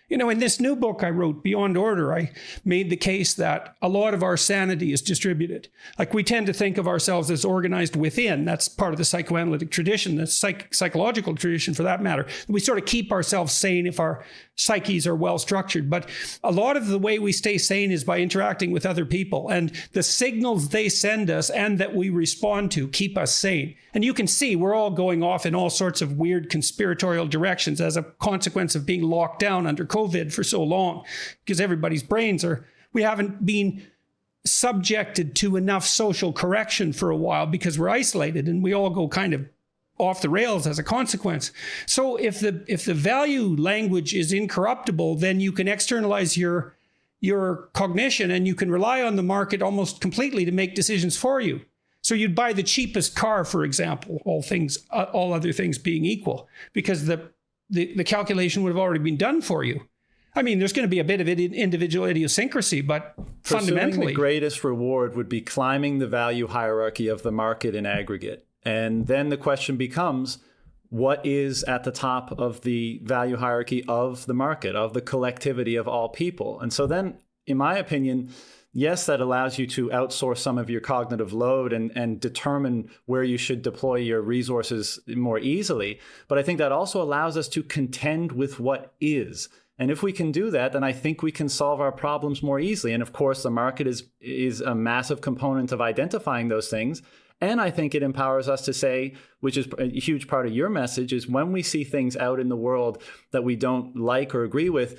You know, in this new book I wrote, Beyond Order, I made the case that a lot of our sanity is distributed. Like, we tend to think of ourselves as organized within. That's part of the psychoanalytic tradition, the psychological tradition for that matter. We sort of keep ourselves sane if our psyches are well structured. But a lot of the way we stay sane is by interacting with other people. And the signals they send us and that we respond to keep us sane. And you can see we're all going off in all sorts of weird conspiratorial directions as a consequence of being locked down under COVID for so long, because everybody's brains we haven't been subjected to enough social correction for a while because we're isolated, and we all go kind of off the rails as a consequence. So if the value language is incorruptible, then you can externalize your cognition, and you can rely on the market almost completely to make decisions for you. So you'd buy the cheapest car, for example, all other things being equal, because the calculation would have already been done for you. I mean, there's going to be a bit of individual idiosyncrasy, but fundamentally, the greatest reward would be climbing the value hierarchy of the market in aggregate. And then the question becomes, what is at the top of the value hierarchy of the market, of the collectivity of all people? And so then, in my opinion, yes, that allows you to outsource some of your cognitive load and determine where you should deploy your resources more easily. But I think that also allows us to contend with what is. And if we can do that, then I think we can solve our problems more easily. And of course, the market is a massive component of identifying those things. And I think it empowers us to say, which is a huge part of your message, is when we see things out in the world that we don't like or agree with,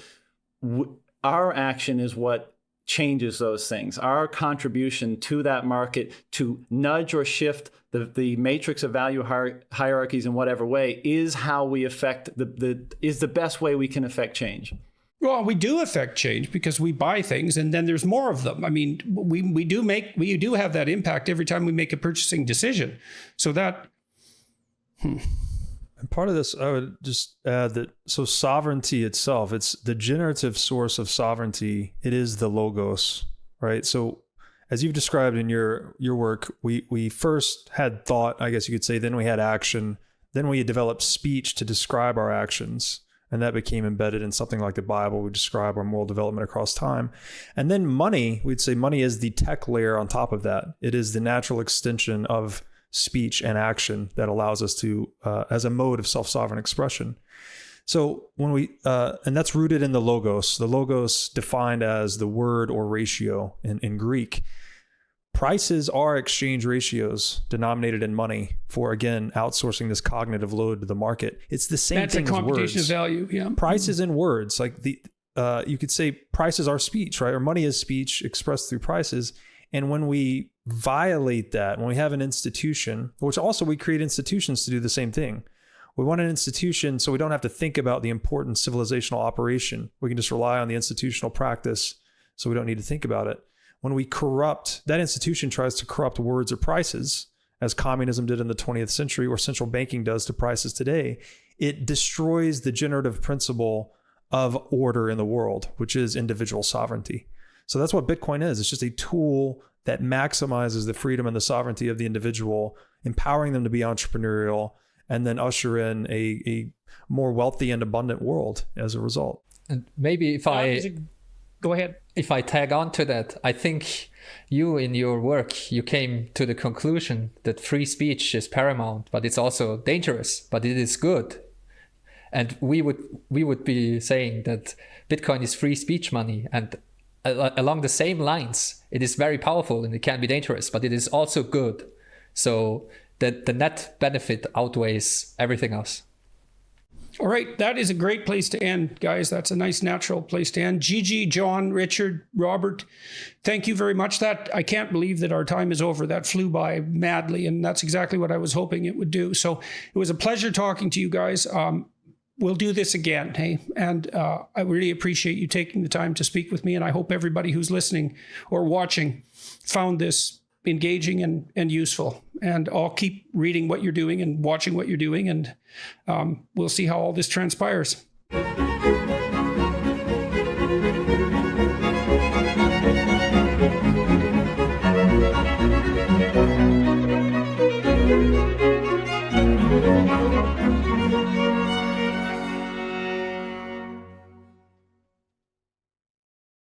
our action is what changes those things. Our contribution to that market to nudge or shift the matrix of value hierarchies in whatever way is how we affect is the best way we can affect change. Well, we do affect change because we buy things and then there's more of them. I mean, we do have that impact every time we make a purchasing decision. So that. And part of this, I would just add that, so sovereignty itself, it's the generative source of sovereignty. It is the logos, right? So as you've described in your work, we first had thought, I guess you could say, then we had action, then we developed speech to describe our actions. And that became embedded in something like the Bible. We describe our moral development across time. And then money, we'd say money is the tech layer on top of that. It is the natural extension of speech and action that allows us to, as a mode of self-sovereign expression. So when and that's rooted in the logos defined as the word or ratio in Greek. Prices are exchange ratios denominated in money for, again, outsourcing this cognitive load to the market. It's the same thing as words. That's a computation of value, yeah. Prices in words, like you could say prices are speech, right? Or money is speech expressed through prices. And when we violate that, when we have an institution, which also we create institutions to do the same thing. We want an institution so we don't have to think about the important civilizational operation. We can just rely on the institutional practice so we don't need to think about it. When we corrupt, that institution tries to corrupt words or prices, as communism did in the 20th century or central banking does to prices today, it destroys the generative principle of order in the world, which is individual sovereignty. So that's what Bitcoin is. It's just a tool that maximizes the freedom and the sovereignty of the individual, empowering them to be entrepreneurial, and then usher in a more wealthy and abundant world as a result. And maybe go ahead. If I tag on to that, I think you in your work, you came to the conclusion that free speech is paramount, but it's also dangerous, but it is good. And we would be saying that Bitcoin is free speech money, and along the same lines, it is very powerful and it can be dangerous, but it is also good. So that the net benefit outweighs everything else. All right, that is a great place to end, guys. That's a nice natural place to end. Gigi, John, Richard, Robert, thank you very much. I can't believe that our time is over. That flew by madly, and that's exactly what I was hoping it would do. So it was a pleasure talking to you guys. We'll do this again, hey? And I really appreciate you taking the time to speak with me, and I hope everybody who's listening or watching found this engaging and useful. And I'll keep reading what you're doing and watching what you're doing, and we'll see how all this transpires. Bye.